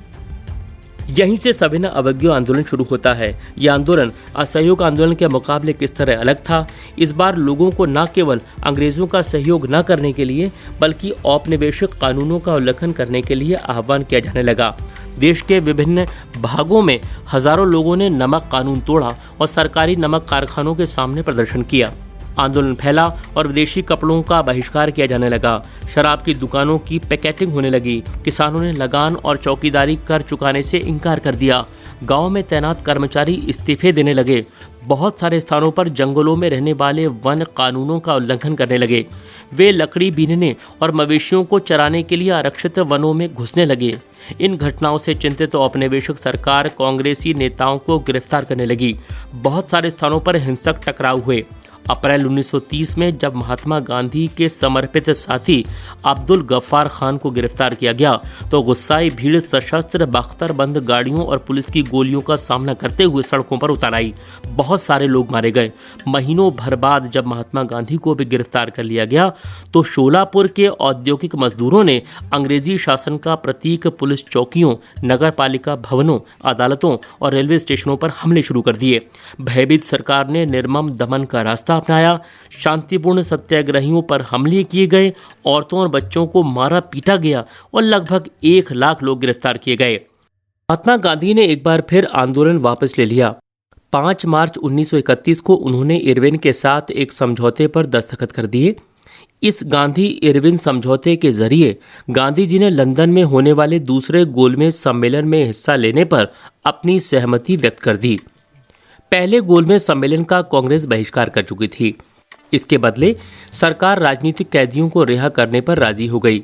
यहीं से सविनय अवज्ञा आंदोलन शुरू होता है। यह आंदोलन असहयोग आंदोलन के मुकाबले किस तरह अलग था? इस बार लोगों को न केवल अंग्रेजों का सहयोग न करने के लिए बल्कि औपनिवेशिक कानूनों का उल्लंघन करने के लिए आह्वान किया जाने लगा। देश के विभिन्न भागों में हजारों लोगों ने नमक कानून तोड़ा और सरकारी नमक कारखानों के सामने प्रदर्शन किया। आंदोलन फैला और विदेशी कपड़ों का बहिष्कार किया जाने लगा। शराब की दुकानों की पैकेटिंग होने लगी। किसानों ने लगान और चौकीदारी कर चुकाने से इनकार कर दिया। गांव में तैनात कर्मचारी इस्तीफे देने लगे। बहुत सारे स्थानों पर जंगलों में रहने वाले वन कानूनों का उल्लंघन करने लगे। वे लकड़ी बीनने और मवेशियों को चराने के लिए आरक्षित वनों में घुसने लगे। इन घटनाओं से चिंतित औपनिवेशिक सरकार कांग्रेसी नेताओं को गिरफ्तार करने लगी। बहुत सारे स्थानों पर हिंसक टकराव हुए। अप्रैल 1930 में जब महात्मा गांधी के समर्पित साथी अब्दुल गफ्फार खान को गिरफ्तार किया गया तो गुस्साई भीड़ सशस्त्र बख्तरबंद गाड़ियों और पुलिस की गोलियों का सामना करते हुए सड़कों पर उतर आई। बहुत सारे लोग मारे गए। महीनों भर बाद जब महात्मा गांधी को भी गिरफ्तार कर लिया गया तो शोलापुर के औद्योगिक मजदूरों ने अंग्रेजी शासन का प्रतीक पुलिस चौकियों, नगर पालिका भवनों, अदालतों और रेलवे स्टेशनों पर हमले शुरू कर दिए। भयभीत सरकार ने निर्मम दमन का रास्ता अपनाया। शांतिपूर्ण सत्याग्रहियों पर हमले किए गए, औरतों और बच्चों को मारा पीटा गया और लगभग 1 लाख लोग गिरफ्तार किए गए। महात्मा गांधी ने एक बार फिर आंदोलन वापस ले लिया। 5 मार्च 1931 को उन्होंने इरविन के साथ एक समझौते पर दस्तखत कर दिए। इस गांधी इरविन समझौते के जरिए गांधी जी ने लंदन में होने वाले दूसरे गोलमेज सम्मेलन में हिस्सा लेने पर अपनी सहमति व्यक्त कर दी। पहले गोलमेज सम्मेलन का कांग्रेस बहिष्कार कर चुकी थी। इसके बदले सरकार राजनीतिक कैदियों को रिहा करने पर राजी हो गई।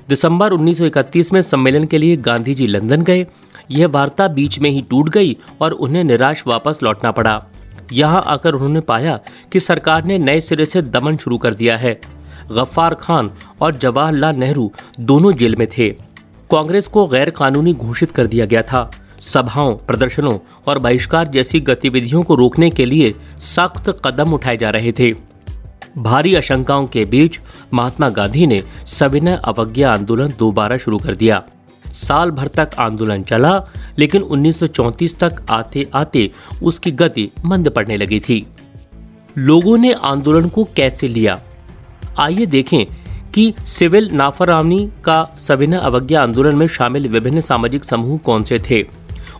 दिसंबर 1931 में सम्मेलन के लिए गांधी जी लंदन गए। यह वार्ता बीच में ही टूट गई और उन्हें निराश वापस लौटना पड़ा। यहाँ आकर उन्होंने पाया कि सरकार ने नए सिरे से दमन शुरू कर दिया है। गफ्फार खान और जवाहरलाल नेहरू दोनों जेल में थे। कांग्रेस को गैर कानूनी घोषित कर दिया गया था। सभाओं, प्रदर्शनों और बहिष्कार जैसी गतिविधियों को रोकने के लिए सख्त कदम उठाए जा रहे थे। भारी आशंकाओं के बीच महात्मा गांधी ने सविनय अवज्ञा आंदोलन दोबारा शुरू कर दिया। साल भर तक आंदोलन चला, लेकिन 1934 तक आते आते उसकी गति मंद पड़ने लगी थी। लोगों ने आंदोलन को कैसे लिया, आइए देखें कि सिविल नाफरमानी का सविनय अवज्ञा आंदोलन में शामिल विभिन्न सामाजिक समूह कौन से थे,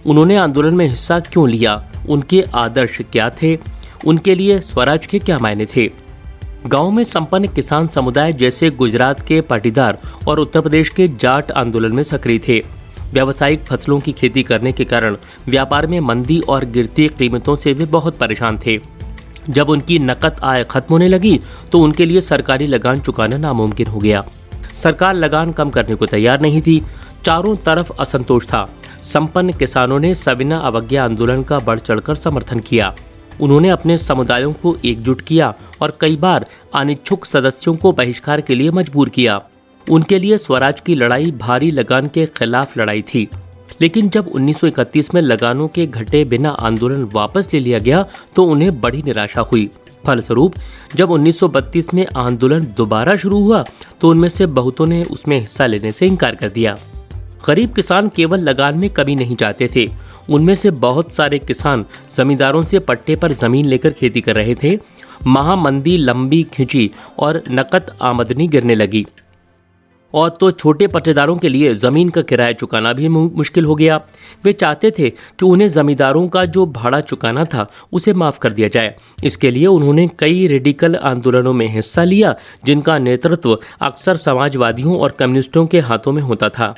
उन्होंने आंदोलन में हिस्सा क्यों लिया, उनके आदर्श क्या थे, उनके लिए स्वराज के क्या मायने थे। गांव में संपन्न किसान समुदाय जैसे गुजरात के पाटीदार और उत्तर प्रदेश के जाट आंदोलन में सक्रिय थे। व्यावसायिक फसलों की खेती करने के कारण व्यापार में मंदी और गिरती कीमतों से वे बहुत परेशान थे। जब उनकी नकद आय खत्म होने लगी तो उनके लिए सरकारी लगान चुकाना नामुमकिन हो गया। सरकार लगान कम करने को तैयार नहीं थी। चारों तरफ असंतोष था। संपन्न किसानों ने सविनय अवज्ञा आंदोलन का बढ़ चढ़कर समर्थन किया। उन्होंने अपने समुदायों को एकजुट किया और कई बार अनिच्छुक सदस्यों को बहिष्कार के लिए मजबूर किया। उनके लिए स्वराज की लड़ाई भारी लगान के खिलाफ लड़ाई थी। लेकिन जब 1931 में लगानों के घटे बिना आंदोलन वापस ले लिया गया तो उन्हें बड़ी निराशा हुई। फलस्वरूप जब 1932 में आंदोलन दोबारा शुरू हुआ तो उनमें से बहुतों ने उसमें हिस्सा लेने से इनकार कर दिया। गरीब किसान केवल लगान में कमी नहीं चाहते थे। उनमें से बहुत सारे किसान जमींदारों से पट्टे पर जमीन लेकर खेती कर रहे थे। महामंदी लंबी खिंची और नकद आमदनी गिरने लगी और तो छोटे पट्टेदारों के लिए जमीन का किराया चुकाना भी मुश्किल हो गया। वे चाहते थे कि उन्हें जमींदारों का जो भाड़ा चुकाना था उसे माफ कर दिया जाए। इसके लिए उन्होंने कई रेडिकल आंदोलनों में हिस्सा लिया, जिनका नेतृत्व अक्सर समाजवादियों और कम्युनिस्टों के हाथों में होता था।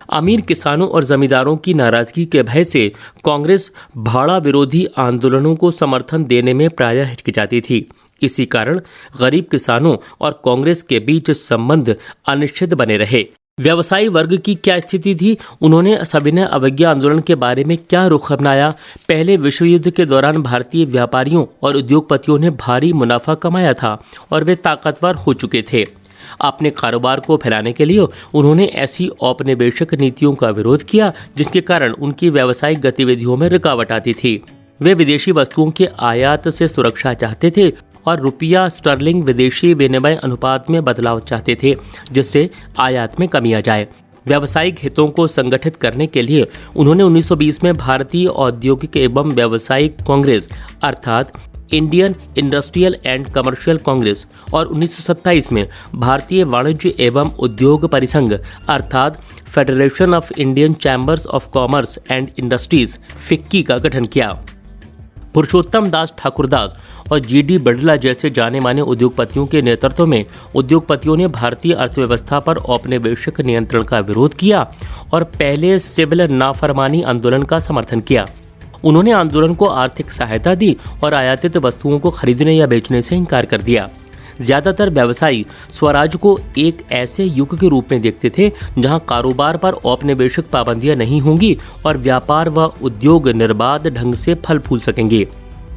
अमीर किसानों और जमींदारों की नाराजगी के भय से कांग्रेस भाड़ा विरोधी आंदोलनों को समर्थन देने में प्रायः हिचकिचाती थी। इसी कारण गरीब किसानों और कांग्रेस के बीच संबंध अनिश्चित बने रहे। व्यवसायी वर्ग की क्या स्थिति थी, उन्होंने सविनय अवज्ञा आंदोलन के बारे में क्या रुख अपनाया। पहले विश्व युद्ध के दौरान भारतीय व्यापारियों और उद्योगपतियों ने भारी मुनाफा कमाया था और वे ताकतवर हो चुके थे। अपने कारोबार को फैलाने के लिए उन्होंने ऐसी औपनिवेशिक नीतियों का विरोध किया जिनके कारण उनकी व्यावसायिक गतिविधियों में रुकावट आती थी। वे विदेशी वस्तुओं के आयात से सुरक्षा चाहते थे और रुपया स्टर्लिंग विदेशी विनिमय अनुपात में बदलाव चाहते थे, जिससे आयात में कमी आ जाए। व्यावसायिक हितों को संगठित करने के लिए उन्होंने 1920 में भारतीय औद्योगिक एवं व्यावसायिक कांग्रेस अर्थात Indian industrial and commercial Congress और 1927 में भारतीय वाणिज्य एवं उद्योग परिसंघ अर्थात federation of Indian chambers of commerce and industries FICCI का गठन किया। पुरुषोत्तम दास ठाकुरदास और जीडी बिड़ला जैसे जाने माने उद्योगपतियों के नेतृत्व में उद्योगपतियों ने भारतीय अर्थव्यवस्था पर औपनिवेशिक नियंत्रण का विरोध किया और पहले सिविल नाफरमानी आंदोलन का समर्थन किया। उन्होंने आंदोलन को आर्थिक सहायता दी और आयातित वस्तुओं को खरीदने या बेचने से इनकार कर दिया। ज्यादातर व्यवसायी स्वराज को एक ऐसे युग के रूप में देखते थे जहां कारोबार पर औपनिवेशिक पाबंदियां नहीं होंगी और व्यापार व उद्योग निर्बाध ढंग से फल फूल सकेंगे।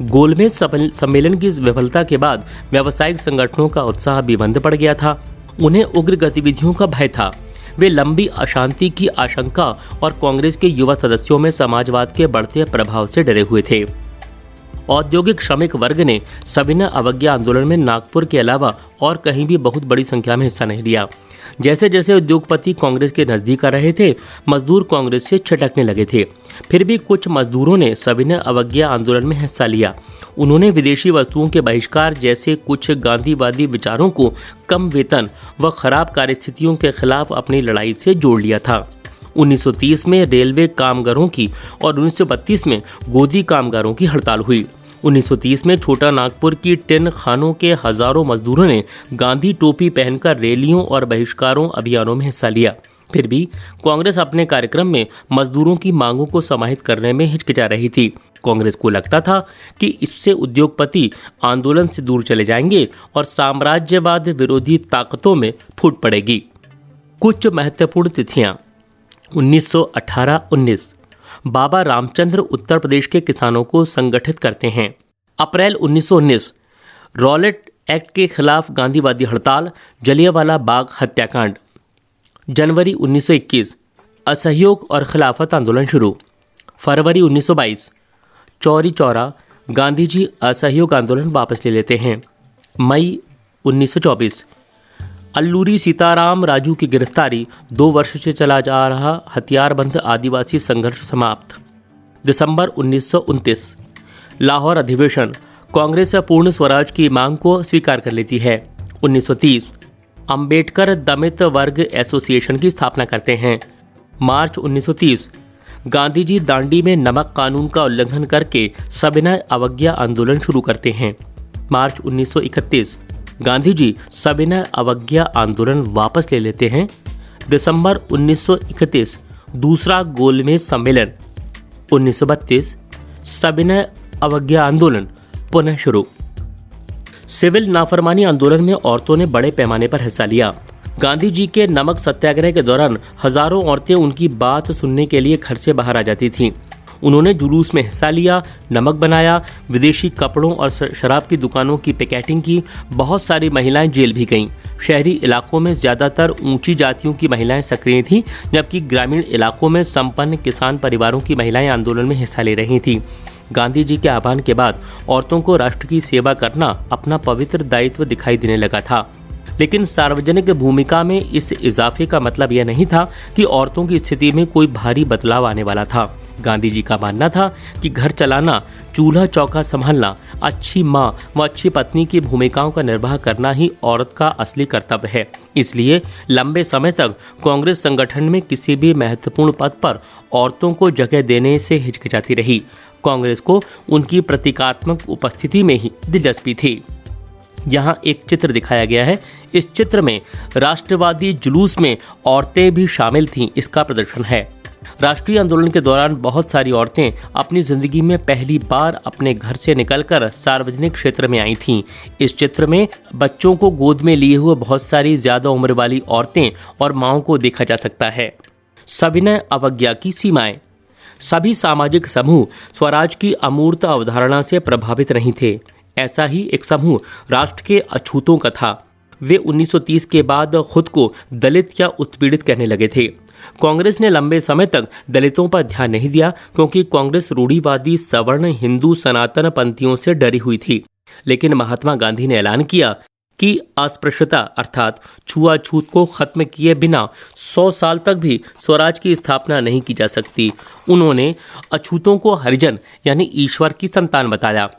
गोलमेज सम्मेलन की इस विफलता के बाद व्यावसायिक संगठनों का उत्साह भी मंद पड़ गया था। उन्हें उग्र गतिविधियों का भय था। वे लंबी अशांति की आशंका और कांग्रेस के युवा सदस्यों में समाजवाद के बढ़ते प्रभाव से डरे हुए थे। औद्योगिक श्रमिक वर्ग ने सविनय अवज्ञा आंदोलन में नागपुर के अलावा और कहीं भी बहुत बड़ी संख्या में हिस्सा नहीं लिया। जैसे जैसे उद्योगपति कांग्रेस के नजदीक आ रहे थे, मजदूर कांग्रेस से छिटकने लगे थे। फिर भी कुछ मजदूरों ने सविनय अवज्ञा आंदोलन में हिस्सा लिया। उन्होंने विदेशी वस्तुओं के बहिष्कार जैसे कुछ गांधीवादी विचारों को कम वेतन व खराब कार्यस्थितियों के खिलाफ अपनी लड़ाई से जोड़ लिया था। 1930 में रेलवे कामगारों की और 1932 में गोदी कामगारों की हड़ताल हुई। 1930 में छोटा नागपुर की टिन खानों के हजारों मजदूरों ने गांधी टोपी पहनकर रैलियों और बहिष्कारों अभियानों में हिस्सा लिया। फिर भी कांग्रेस अपने कार्यक्रम में मजदूरों की मांगों को समाहित करने में हिचकिचा रही थी। कांग्रेस को लगता था कि इससे उद्योगपति आंदोलन से दूर चले जाएंगे और साम्राज्यवाद विरोधी ताकतों में फूट पड़ेगी। कुछ महत्वपूर्ण तिथियां: 1918-19 बाबा रामचंद्र उत्तर प्रदेश के किसानों को संगठित करते हैं। अप्रैल 1919 रॉलेट एक्ट के खिलाफ गांधीवादी हड़ताल, जलियांवाला बाग हत्याकांड। जनवरी 1921 असहयोग और खिलाफत आंदोलन शुरू। फरवरी 1922 चौरी चौरा, गांधी जी असहयोग आंदोलन वापस ले लेते हैं। मई 1924 अल्लूरी सीताराम राजू की गिरफ्तारी, 2 वर्ष से चला जा रहा हथियारबंद आदिवासी संघर्ष समाप्त। दिसंबर 1929 लाहौर अधिवेशन, कांग्रेस पूर्ण स्वराज की मांग को स्वीकार कर लेती है। 1930 अंबेडकर दलित वर्ग एसोसिएशन की स्थापना करते हैं। मार्च 1930 गांधी जी दांडी में नमक कानून का उल्लंघन करके सविनय अवज्ञा आंदोलन शुरू करते हैं। मार्च 1931 गांधी जी सविनय अवज्ञा आंदोलन वापस ले लेते हैं। दिसंबर 1931 दूसरा गोलमेज सम्मेलन। 1932 सविनय अवज्ञा आंदोलन पुनः शुरू। सिविल नाफरमानी आंदोलन में औरतों ने बड़े पैमाने पर हिस्सा लिया। गांधी जी के नमक सत्याग्रह के दौरान हजारों औरतें उनकी बात सुनने के लिए घर से बाहर आ जाती थीं। उन्होंने जुलूस में हिस्सा लिया, नमक बनाया, विदेशी कपड़ों और शराब की दुकानों की पिकेटिंग की। बहुत सारी महिलाएं जेल भी गईं। शहरी इलाकों में ज़्यादातर ऊंची जातियों की महिलाएं सक्रिय थीं, जबकि ग्रामीण इलाकों में संपन्न किसान परिवारों की महिलाएं आंदोलन में हिस्सा ले रही थीं। गांधी जी के आह्वान के बाद औरतों को राष्ट्र की सेवा करना अपना पवित्र दायित्व दिखाई देने लगा था। लेकिन सार्वजनिक भूमिका में इस इजाफे का मतलब यह नहीं था कि औरतों की स्थिति में कोई भारी बदलाव आने वाला था। गांधी जी का मानना था कि घर चलाना, चूल्हा चौका संभालना, अच्छी माँ व अच्छी पत्नी की भूमिकाओं का निर्वाह करना ही औरत का असली कर्तव्य है। इसलिए लंबे समय तक कांग्रेस संगठन में किसी भी महत्वपूर्ण पद पर औरतों को जगह देने से हिचकिचाती रही। कांग्रेस को उनकी प्रतीकात्मक उपस्थिति में ही दिलचस्पी थी। यहाँ एक चित्र दिखाया गया है। इस चित्र में राष्ट्रवादी जुलूस में औरतें भी शामिल थीं, इसका प्रदर्शन है। राष्ट्रीय आंदोलन के दौरान बहुत सारी औरतें अपनी जिंदगी में पहली बार अपने घर से निकलकर सार्वजनिक क्षेत्र में आई थीं। इस चित्र में बच्चों को गोद में लिए हुए बहुत सारी ज्यादा उम्र वाली औरतें और माओं को देखा जा सकता है। सविनय अवज्ञा की सीमाएं। सभी सामाजिक समूह स्वराज की अमूर्त अवधारणा से प्रभावित नहीं थे। ऐसा ही एक समूह राष्ट्र के अछूतों का था। वे 1930 के बाद खुद को दलित या उत्पीड़ित कहने लगे थे। कांग्रेस ने लंबे समय तक दलितों पर ध्यान नहीं दिया, क्योंकि कांग्रेस रूढ़िवादी सवर्ण हिंदू सनातन पंथियों से डरी हुई थी। लेकिन महात्मा गांधी ने ऐलान किया कि अस्पृश्यता अर्थात छुआछूत को खत्म किए बिना 100 साल तक भी स्वराज की स्थापना नहीं की जा सकती। उन्होंने अछूतों को हरिजन यानी ईश्वर की संतान बताया।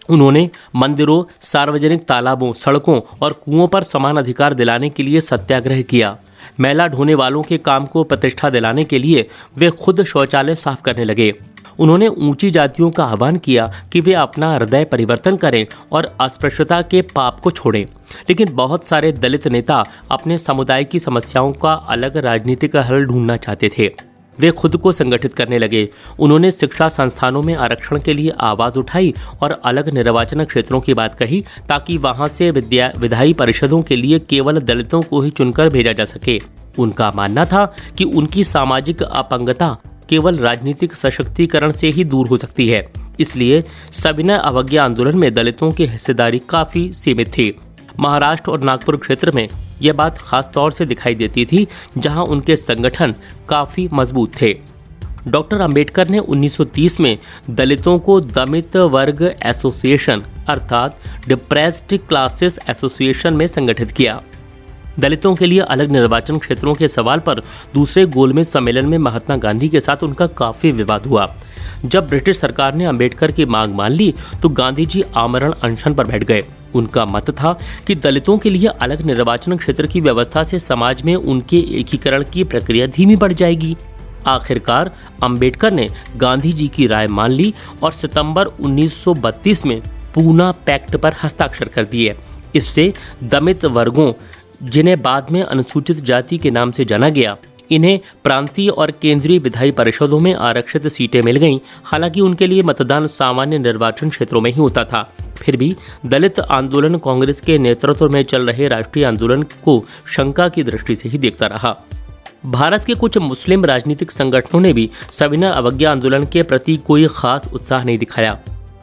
उन्होंने मंदिरों, सार्वजनिक तालाबों, सड़कों और कुओं पर समान अधिकार दिलाने के लिए सत्याग्रह किया। मैला ढोने वालों के काम को प्रतिष्ठा दिलाने के लिए वे खुद शौचालय साफ करने लगे। उन्होंने ऊंची जातियों का आह्वान किया कि वे अपना हृदय परिवर्तन करें और अस्पृश्यता के पाप को छोड़ें। लेकिन बहुत सारे दलित नेता अपने समुदाय की समस्याओं का अलग राजनीतिक हल ढूंढना चाहते थे। वे खुद को संगठित करने लगे। उन्होंने शिक्षा संस्थानों में आरक्षण के लिए आवाज उठाई और अलग निर्वाचन क्षेत्रों की बात कही, ताकि वहां से विधायी परिषदों के लिए केवल दलितों को ही चुनकर भेजा जा सके। उनका मानना था कि उनकी सामाजिक अपंगता केवल राजनीतिक सशक्तिकरण से ही दूर हो सकती है। इसलिए सविनय अवज्ञा आंदोलन में दलितों की हिस्सेदारी काफी सीमित थी। महाराष्ट्र और नागपुर क्षेत्र में यह बात खास तौर से दिखाई देती थी, जहां उनके संगठन काफी मजबूत थे। डॉक्टर अंबेडकर ने 1930 में दलितों को दमित वर्ग एसोसिएशन अर्थात डिप्रेस्ड क्लासेस एसोसिएशन में संगठित किया। दलितों के लिए अलग निर्वाचन क्षेत्रों के सवाल पर दूसरे गोलमेज सम्मेलन में महात्मा गांधी के साथ उनका काफी विवाद हुआ। जब ब्रिटिश सरकार ने अंबेडकर की मांग मान ली तो गांधी जी आमरण अनशन पर बैठ गए। उनका मत था कि दलितों के लिए अलग निर्वाचन क्षेत्र की व्यवस्था से समाज में उनके एकीकरण की प्रक्रिया धीमी पड़ जाएगी। आखिरकार अंबेडकर ने गांधी जी की राय मान ली और सितंबर 1932 में पूना पैक्ट पर हस्ताक्षर कर दिए। इससे दमित वर्गों, जिन्हें बाद में अनुसूचित जाति के नाम से जाना गया, इन्हें प्रांतीय और केंद्रीय विधायी परिषदों में आरक्षित सीटें मिल गईं। हालांकि उनके लिए मतदान सामान्य निर्वाचन क्षेत्रों में ही होता था। फिर भी दलित आंदोलन कांग्रेस के नेतृत्व में चल रहे राष्ट्रीय आंदोलन को शंका की दृष्टि से ही देखता रहा। भारत के कुछ मुस्लिम राजनीतिक संगठनों ने भी सविनय अवज्ञा आंदोलन के प्रति कोई खास उत्साह नहीं दिखाया।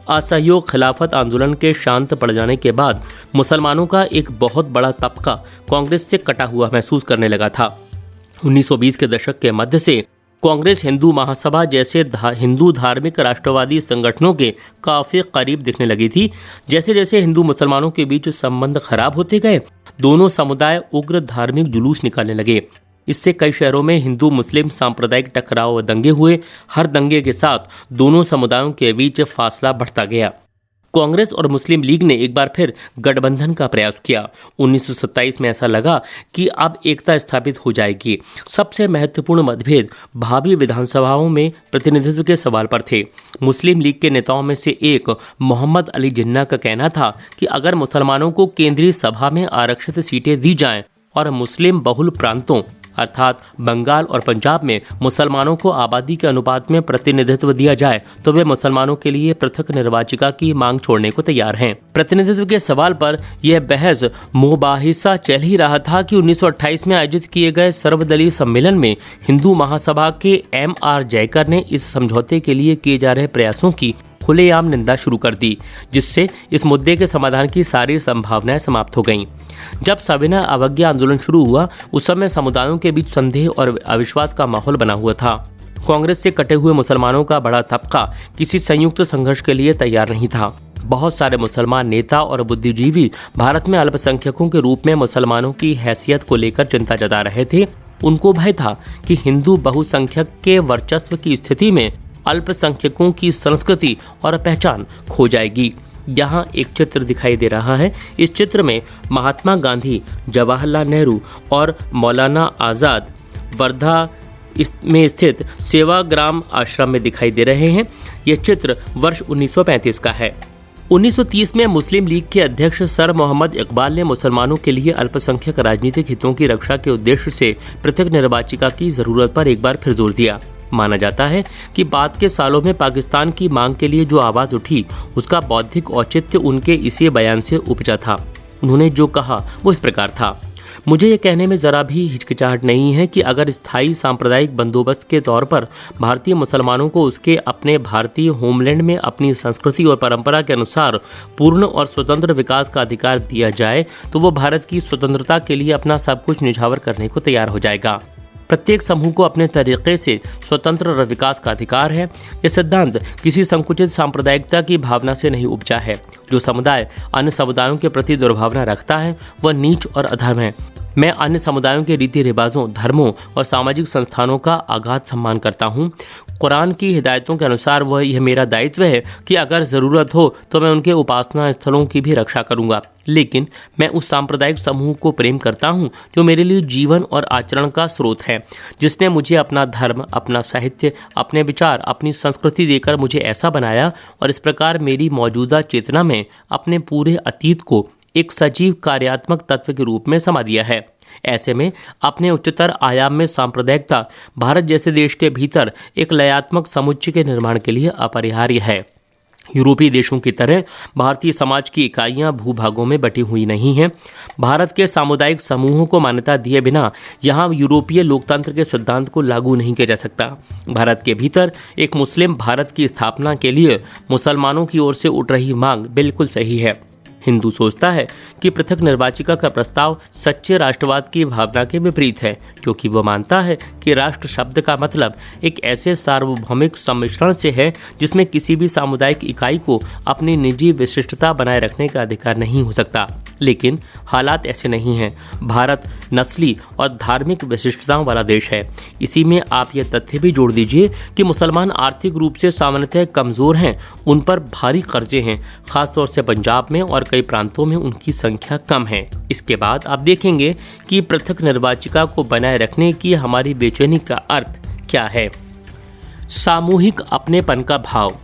असहयोग खिलाफत आंदोलन के शांत पड़ जाने के बाद मुसलमानों का एक बहुत बड़ा तबका कांग्रेस से कटा हुआ महसूस करने लगा था। 1920 के दशक के मध्य से कांग्रेस हिंदू महासभा जैसे हिंदू धार्मिक राष्ट्रवादी संगठनों के काफी करीब दिखने लगी थी। जैसे जैसे हिंदू मुसलमानों के बीच संबंध खराब होते गए, दोनों समुदाय उग्र धार्मिक जुलूस निकालने लगे। इससे कई शहरों में हिंदू मुस्लिम सांप्रदायिक टकराव व दंगे हुए। हर दंगे के साथ दोनों समुदायों के बीच फासला बढ़ता गया। कांग्रेस और मुस्लिम लीग ने एक बार फिर गठबंधन का प्रयास किया। 1927 में ऐसा लगा कि अब एकता स्थापित हो जाएगी। सबसे महत्वपूर्ण मतभेद भावी विधानसभाओं में प्रतिनिधित्व के सवाल पर थे। मुस्लिम लीग के नेताओं में से एक मोहम्मद अली जिन्ना का कहना था कि अगर मुसलमानों को केंद्रीय सभा में आरक्षित सीटें दी जाएं और मुस्लिम बहुल प्रांतों अर्थात बंगाल और पंजाब में मुसलमानों को आबादी के अनुपात में प्रतिनिधित्व दिया जाए तो वे मुसलमानों के लिए पृथक निर्वाचिका की मांग छोड़ने को तैयार हैं। प्रतिनिधित्व के सवाल पर यह बहस मुबाहिसा चल ही रहा था कि 1928 में आयोजित किए गए सर्वदलीय सम्मेलन में हिंदू महासभा के M.R. जयकर ने इस समझौते के लिए किए जा रहे प्रयासों की खुलेआम निंदा शुरू कर दी, जिससे इस मुद्दे के समाधान की सारी संभावनाएं समाप्त हो गईं। जब सविनय अवज्ञा आंदोलन शुरू हुआ उस समय समुदायों के बीच संदेह और अविश्वास का माहौल बना हुआ था। कांग्रेस से कटे हुए मुसलमानों का बड़ा तबका किसी संयुक्त संघर्ष के लिए तैयार नहीं था। बहुत सारे मुसलमान नेता और बुद्धिजीवी भारत में अल्पसंख्यकों के रूप में मुसलमानों की हैसियत को लेकर चिंता जता रहे थे। उनको भय था कि हिंदू बहुसंख्यक के वर्चस्व की स्थिति में अल्पसंख्यकों की संस्कृति और पहचान खो जाएगी। यहाँ एक चित्र दिखाई दे रहा है। इस चित्र में महात्मा गांधी, जवाहरलाल नेहरू और मौलाना आज़ाद वर्धा में स्थित सेवाग्राम आश्रम में दिखाई दे रहे हैं। यह चित्र वर्ष 1935 का है। 1930 में मुस्लिम लीग के अध्यक्ष सर मोहम्मद इकबाल ने मुसलमानों के लिए अल्पसंख्यक राजनीतिक हितों की रक्षा के उद्देश्य से पृथक निर्वाचिका की जरूरत पर एक बार फिर जोर दिया। माना जाता है कि बाद के सालों में पाकिस्तान की मांग के लिए जो आवाज उठी उसका बौद्धिक औचित्य उनके इसी बयान से उपजा था। उन्होंने जो कहा वो इस प्रकार था, मुझे ये कहने में ज़रा भी हिचकिचाहट नहीं है कि अगर स्थायी सांप्रदायिक बंदोबस्त के तौर पर भारतीय मुसलमानों को उसके अपने भारतीय होमलैंड में अपनी संस्कृति और परंपरा के अनुसार पूर्ण और स्वतंत्र विकास का अधिकार दिया जाए तो वो भारत की स्वतंत्रता के लिए अपना सब कुछ निछावर करने को तैयार हो जाएगा। प्रत्येक समूह को अपने तरीके से स्वतंत्र विकास का अधिकार है। यह सिद्धांत किसी संकुचित सांप्रदायिकता की भावना से नहीं उपजा है। जो समुदाय अन्य समुदायों के प्रति दुर्भावना रखता है वह नीच और अधर्म है। मैं अन्य समुदायों के रीति रिवाजों, धर्मों और सामाजिक संस्थानों का अगाध सम्मान करता हूँ। कुरान की हिदायतों के अनुसार यह मेरा दायित्व है कि अगर ज़रूरत हो तो मैं उनके उपासना स्थलों की भी रक्षा करूँगा, लेकिन मैं उस सांप्रदायिक समूह को प्रेम करता हूँ जो मेरे लिए जीवन और आचरण का स्रोत है, जिसने मुझे अपना धर्म, अपना साहित्य, अपने विचार, अपनी संस्कृति देकर मुझे ऐसा बनाया और इस प्रकार मेरी मौजूदा चेतना में अपने पूरे अतीत को एक सजीव कार्यात्मक तत्व के रूप में समा दिया है। ऐसे में अपने उच्चतर आयाम में सांप्रदायिकता भारत जैसे देश के भीतर एक लयात्मक समुच्चय के निर्माण के लिए अपरिहार्य है। यूरोपीय देशों की तरह भारतीय समाज की इकाइयां भूभागों में बटी हुई नहीं हैं। भारत के सामुदायिक समूहों को मान्यता दिए बिना यहां यूरोपीय लोकतंत्र के सिद्धांत को लागू नहीं किया जा सकता। भारत के भीतर एक मुस्लिम भारत की स्थापना के लिए मुसलमानों की ओर से उठ रही मांग बिल्कुल सही है। हिंदू सोचता है कि पृथक निर्वाचिका का प्रस्ताव सच्चे राष्ट्रवाद की भावना के विपरीत है, क्योंकि वह मानता है कि राष्ट्र शब्द का मतलब एक ऐसे सार्वभौमिक सम्मिश्रण से है जिसमें किसी भी सामुदायिक इकाई को अपनी निजी विशिष्टता बनाए रखने का अधिकार नहीं हो सकता। लेकिन हालात ऐसे नहीं हैं। भारत नस्ली और धार्मिक विशिष्टताओं वाला देश है। इसी में आप यह तथ्य भी जोड़ दीजिए कि मुसलमान आर्थिक रूप से सामान्यतः कमज़ोर हैं, उन पर भारी कर्जे हैं, खासतौर से पंजाब में, और कई प्रांतों में उनकी संख्या कम है। इसके बाद आप देखेंगे कि पृथक निर्वाचिका को बनाए रखने की हमारी बेचैनी का अर्थ क्या है। सामूहिक अपनेपन का भाव।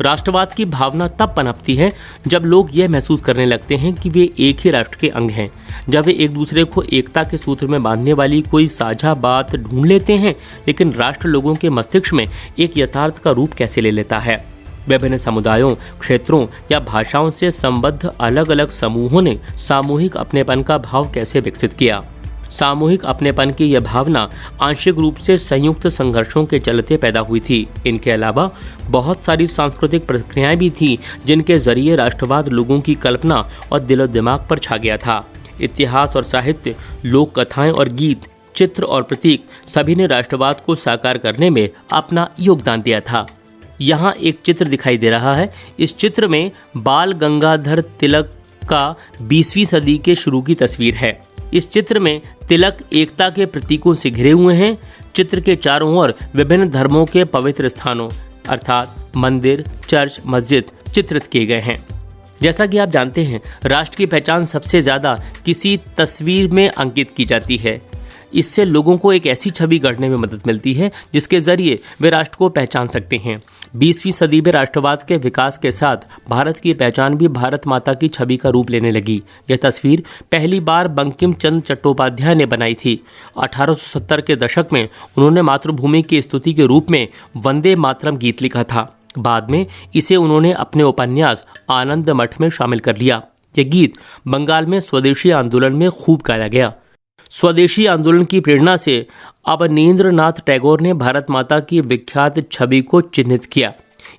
राष्ट्रवाद की भावना तब पनपती है जब लोग यह महसूस करने लगते हैं कि वे एक ही राष्ट्र के अंग हैं। जब वे एक दूसरे को एकता के सूत्र में बांधने वाली कोई साझा बात ढूंढ लेते हैं। लेकिन राष्ट्र लोगों के मस्तिष्क में एक यथार्थ का रूप कैसे ले लेता है। विभिन्न समुदायों, क्षेत्रों या भाषाओं से संबद्ध अलग अलग समूहों ने सामूहिक अपनेपन का भाव कैसे विकसित किया। सामूहिक अपनेपन की यह भावना आंशिक रूप से संयुक्त संघर्षों के चलते पैदा हुई थी। इनके अलावा बहुत सारी सांस्कृतिक प्रक्रियाएं भी थीं जिनके जरिए राष्ट्रवाद लोगों की कल्पना और दिलो दिमाग पर छा गया था। इतिहास और साहित्य, लोक कथाएं और गीत, चित्र और प्रतीक सभी ने राष्ट्रवाद को साकार करने में अपना योगदान दिया था। यहाँ एक चित्र दिखाई दे रहा है। इस चित्र में बाल गंगाधर तिलक का 20वीं सदी के शुरू की तस्वीर है। इस चित्र में तिलक एकता के प्रतीकों से घिरे हुए हैं। चित्र के चारों ओर विभिन्न धर्मों के पवित्र स्थानों अर्थात मंदिर, चर्च, मस्जिद चित्रित किए गए हैं। जैसा कि आप जानते हैं, राष्ट्र की पहचान सबसे ज़्यादा किसी तस्वीर में अंकित की जाती है। इससे लोगों को एक ऐसी छवि गढ़ने में मदद मिलती है जिसके जरिए वे राष्ट्र को पहचान सकते हैं। 20वीं सदी में राष्ट्रवाद के विकास के साथ भारत की पहचान भी भारत माता की छवि का रूप लेने लगी। यह तस्वीर पहली बार बंकिम चंद्र चट्टोपाध्याय ने बनाई थी। 1870 के दशक में उन्होंने मातृभूमि की स्तुति के रूप में वंदे मातरम गीत लिखा था। बाद में इसे उन्होंने अपने उपन्यास आनंद मठ में शामिल कर लिया। यह गीत बंगाल में स्वदेशी आंदोलन में खूब गाया गया। स्वदेशी आंदोलन की प्रेरणा से अवनींद्रनाथ टैगोर ने भारत माता की विख्यात छवि को चिन्हित किया।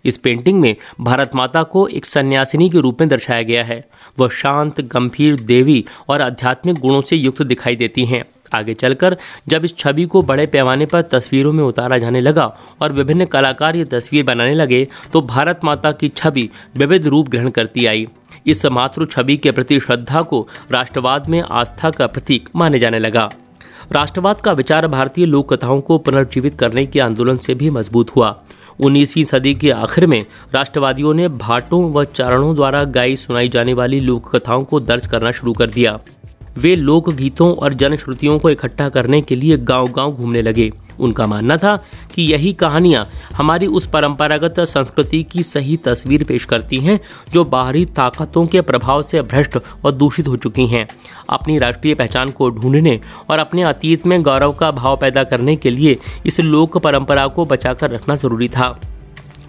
इस पेंटिंग में भारत माता को एक सन्यासिनी के रूप में दर्शाया गया है। वह शांत, गंभीर, देवी और आध्यात्मिक गुणों से युक्त दिखाई देती हैं। आगे चलकर जब इस छवि को बड़े पैमाने पर तस्वीरों में उतारा जाने लगा और विभिन्न कलाकार ये तस्वीर बनाने लगे तो भारत माता की छवि विविध रूप ग्रहण करती आई। इस मातृ छवि के प्रति श्रद्धा को राष्ट्रवाद में आस्था का प्रतीक माने जाने लगा। राष्ट्रवाद का विचार भारतीय लोक कथाओं को पुनर्जीवित करने के आंदोलन से भी मजबूत हुआ। 19वीं सदी के आखिर में राष्ट्रवादियों ने भाटों व चारणों द्वारा गाई सुनाई जाने वाली लोक कथाओं को दर्ज करना शुरू कर दिया। वे लोक गीतों और जनश्रुतियों को इकट्ठा करने के लिए गांव-गांव घूमने लगे। उनका मानना था कि यही कहानियां हमारी उस परंपरागत संस्कृति की सही तस्वीर पेश करती हैं जो बाहरी ताकतों के प्रभाव से भ्रष्ट और दूषित हो चुकी हैं। अपनी राष्ट्रीय पहचान को ढूंढने और अपने अतीत में गौरव का भाव पैदा करने के लिए इस लोक परंपरा को बचाकर रखना जरूरी था।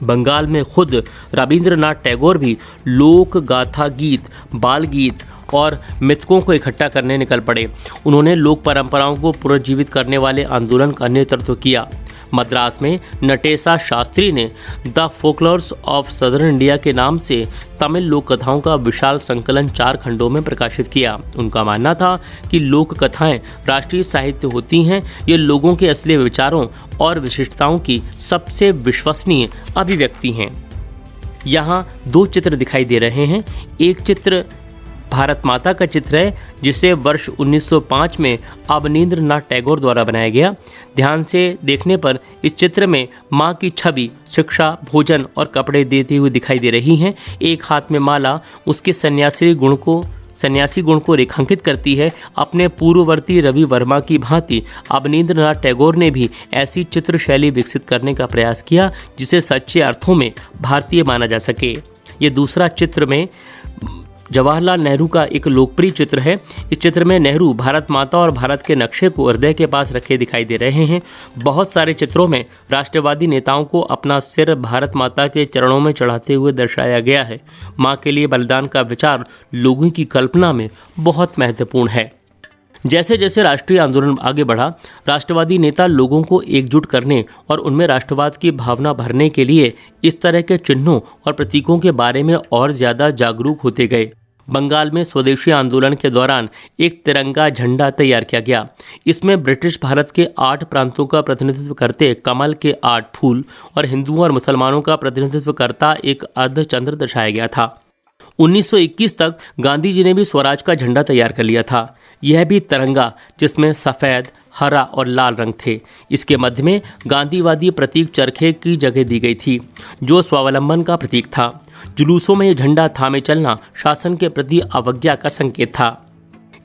बंगाल में खुद रविंद्रनाथ टैगोर भी लोक गाथा गीत, बाल गीत और मिथकों को इकट्ठा करने निकल पड़े। उन्होंने लोक परंपराओं को पुनर्जीवित करने वाले आंदोलन का नेतृत्व किया। मद्रास में नटेशा शास्त्री ने the folklores of southern India के नाम से तमिल लोक कथाओं का विशाल संकलन 4 खंडों में प्रकाशित किया। उनका मानना था कि लोक कथाएं राष्ट्रीय साहित्य होती हैं। ये लोगों के असली विचारों और विशिष्टताओं की सबसे विश्वसनीय अभिव्यक्ति हैं। यहाँ 2 चित्र दिखाई दे रहे हैं। एक चित्र भारत माता का चित्र है जिसे वर्ष 1905 में अवनींद्रनाथ टैगोर द्वारा बनाया गया। ध्यान से देखने पर इस चित्र में माँ की छवि शिक्षा, भोजन और कपड़े देती हुई दिखाई दे रही हैं। एक हाथ में माला उसके सन्यासी गुण को रेखांकित करती है। अपने पूर्ववर्ती रवि वर्मा की भांति अवनींद्रनाथ टैगोर ने भी ऐसी चित्र शैली विकसित करने का प्रयास किया जिसे सच्चे अर्थों में भारतीय माना जा सके। ये दूसरा चित्र में जवाहरलाल नेहरू का एक लोकप्रिय चित्र है। इस चित्र में नेहरू भारत माता और भारत के नक्शे को हृदय के पास रखे दिखाई दे रहे हैं। बहुत सारे चित्रों में राष्ट्रवादी नेताओं को अपना सिर भारत माता के चरणों में चढ़ाते हुए दर्शाया गया है। मां के लिए बलिदान का विचार लोगों की कल्पना में बहुत महत्वपूर्ण है। जैसे जैसे राष्ट्रीय आंदोलन आगे बढ़ा, राष्ट्रवादी नेता लोगों को एकजुट करने और उनमें राष्ट्रवाद की भावना भरने के लिए इस तरह के चिन्हों और प्रतीकों के बारे में और ज़्यादा जागरूक होते गए। बंगाल में स्वदेशी आंदोलन के दौरान एक तिरंगा झंडा तैयार किया गया। इसमें ब्रिटिश भारत के 8 प्रांतों का प्रतिनिधित्व करते कमल के 8 फूल और हिंदुओं और मुसलमानों का प्रतिनिधित्व करता एक अर्धचंद्र दर्शाया गया था। 1921 तक गांधी जी ने भी स्वराज का झंडा तैयार कर लिया था। यह भी तिरंगा, जिसमें सफ़ेद, हरा और लाल रंग थे। इसके मध्य में गांधीवादी प्रतीक चरखे की जगह दी गई थी, जो स्वावलंबन का प्रतीक था। जुलूसों में यह झंडा थामे चलना शासन के प्रति अवज्ञा का संकेत था।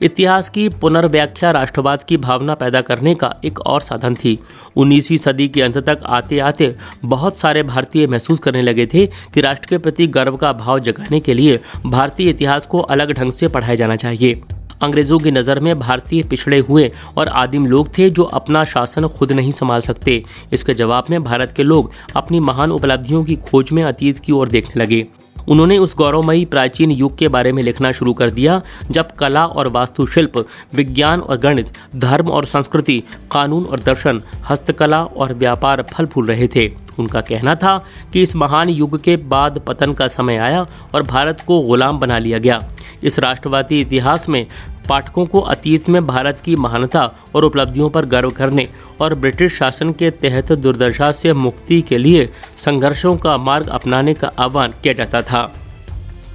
इतिहास की पुनर्व्याख्या राष्ट्रवाद की भावना पैदा करने का एक और साधन थी। 19वीं सदी के अंत तक आते आते बहुत सारे भारतीय महसूस करने लगे थे कि राष्ट्र के प्रति गर्व का भाव जगाने के लिए भारतीय इतिहास को अलग ढंग से पढ़ाया जाना चाहिए। अंग्रेजों की नज़र में भारतीय पिछड़े हुए और आदिम लोग थे जो अपना शासन खुद नहीं संभाल सकते। इसके जवाब में भारत के लोग अपनी महान उपलब्धियों की खोज में अतीत की ओर देखने लगे। उन्होंने उस गौरवमयी प्राचीन युग के बारे में लिखना शुरू कर दिया जब कला और वास्तुशिल्प, विज्ञान और गणित, धर्म और संस्कृति, कानून और दर्शन, हस्तकला और व्यापार फल फूल रहे थे। उनका कहना था कि इस महान युग के बाद पतन का समय आया और भारत को गुलाम बना लिया गया। इस राष्ट्रवादी इतिहास में पाठकों को अतीत में भारत की महानता और उपलब्धियों पर गर्व करने और ब्रिटिश शासन के तहत दुर्दशा से मुक्ति के लिए संघर्षों का मार्ग अपनाने का आह्वान किया जाता था।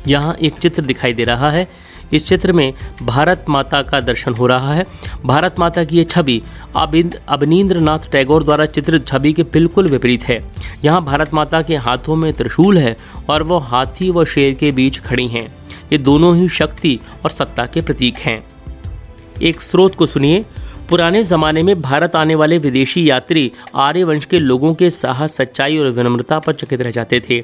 यहाँ एक चित्र दिखाई दे रहा है। इस चित्र में भारत माता का दर्शन हो रहा है। भारत माता की ये छवि अवनींद्रनाथ टैगोर द्वारा चित्रित छवि के बिल्कुल विपरीत है। यहाँ भारत माता के हाथों में त्रिशूल है और वो हाथी व शेर के बीच खड़ी हैं। ये दोनों ही शक्ति और सत्ता के प्रतीक हैं। एक स्रोत को सुनिए। पुराने ज़माने में भारत आने वाले विदेशी यात्री आर्यवंश के लोगों के साहस, सच्चाई और विनम्रता पर चकित रह जाते थे।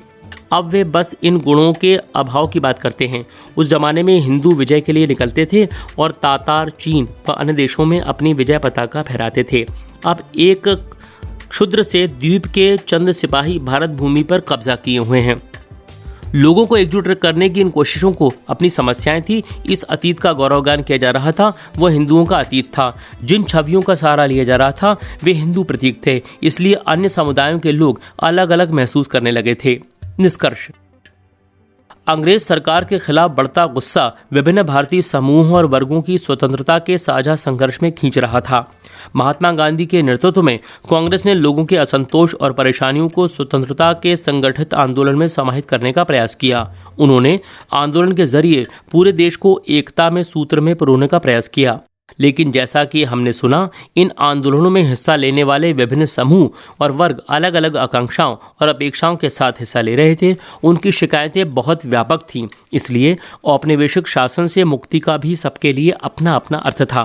अब वे बस इन गुणों के अभाव की बात करते हैं। उस जमाने में हिंदू विजय के लिए निकलते थे और तातार चीन व अन्य देशों में अपनी विजय पताका फहराते थे। अब एक क्षुद्र से द्वीप के चंद सिपाही भारत भूमि पर कब्जा किए हुए हैं। लोगों को एकजुट करने की इन कोशिशों को अपनी समस्याएं थी। इस अतीत का गौरवगान किया जा रहा था, वह हिंदुओं का अतीत था। जिन छवियों का सहारा लिया जा रहा था वे हिंदू प्रतीक थे, इसलिए अन्य समुदायों के लोग अलग अलग महसूस करने लगे थे। निष्कर्ष: अंग्रेज सरकार के खिलाफ बढ़ता गुस्सा विभिन्न भारतीय समूहों और वर्गों की स्वतंत्रता के साझा संघर्ष में खींच रहा था। महात्मा गांधी के नेतृत्व में कांग्रेस ने लोगों के असंतोष और परेशानियों को स्वतंत्रता के संगठित आंदोलन में समाहित करने का प्रयास किया। उन्होंने आंदोलन के जरिए पूरे देश को एकता में सूत्र में पिरोने का प्रयास किया। लेकिन जैसा कि हमने सुना, इन आंदोलनों में हिस्सा लेने वाले विभिन्न समूह और वर्ग अलग अलग आकांक्षाओं और अपेक्षाओं के साथ हिस्सा ले रहे थे। उनकी शिकायतें बहुत व्यापक थीं, इसलिए औपनिवेशिक शासन से मुक्ति का भी सबके लिए अपना अपना अर्थ था।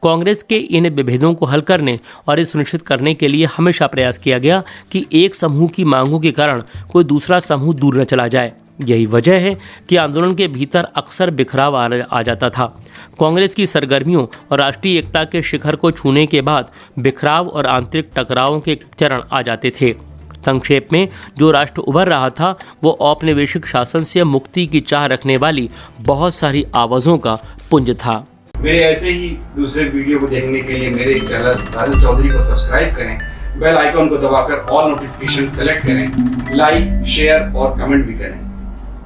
कांग्रेस के इन विभेदों को हल करने और ये सुनिश्चित करने के लिए हमेशा प्रयास किया गया कि एक समूह की मांगों के कारण कोई दूसरा समूह दूर न चला जाए। यही वजह है कि आंदोलन के भीतर अक्सर बिखराव आ जाता था। कांग्रेस की सरगर्मियों और राष्ट्रीय एकता के शिखर को छूने के बाद बिखराव और आंतरिक टकरावों के चरण आ जाते थे। संक्षेप में, जो राष्ट्र उभर रहा था वो औपनिवेशिक शासन से मुक्ति की चाह रखने वाली बहुत सारी आवाज़ों का पुंज था। मेरे ऐसे ही दूसरे वीडियो को देखने के लिए मेरे चैनल राजू चौधरी को सब्सक्राइब करें, बेल आइकॉन को दबाकर ऑल नोटिफिकेशन सेलेक्ट करें, लाइक, शेयर और कमेंट भी करें।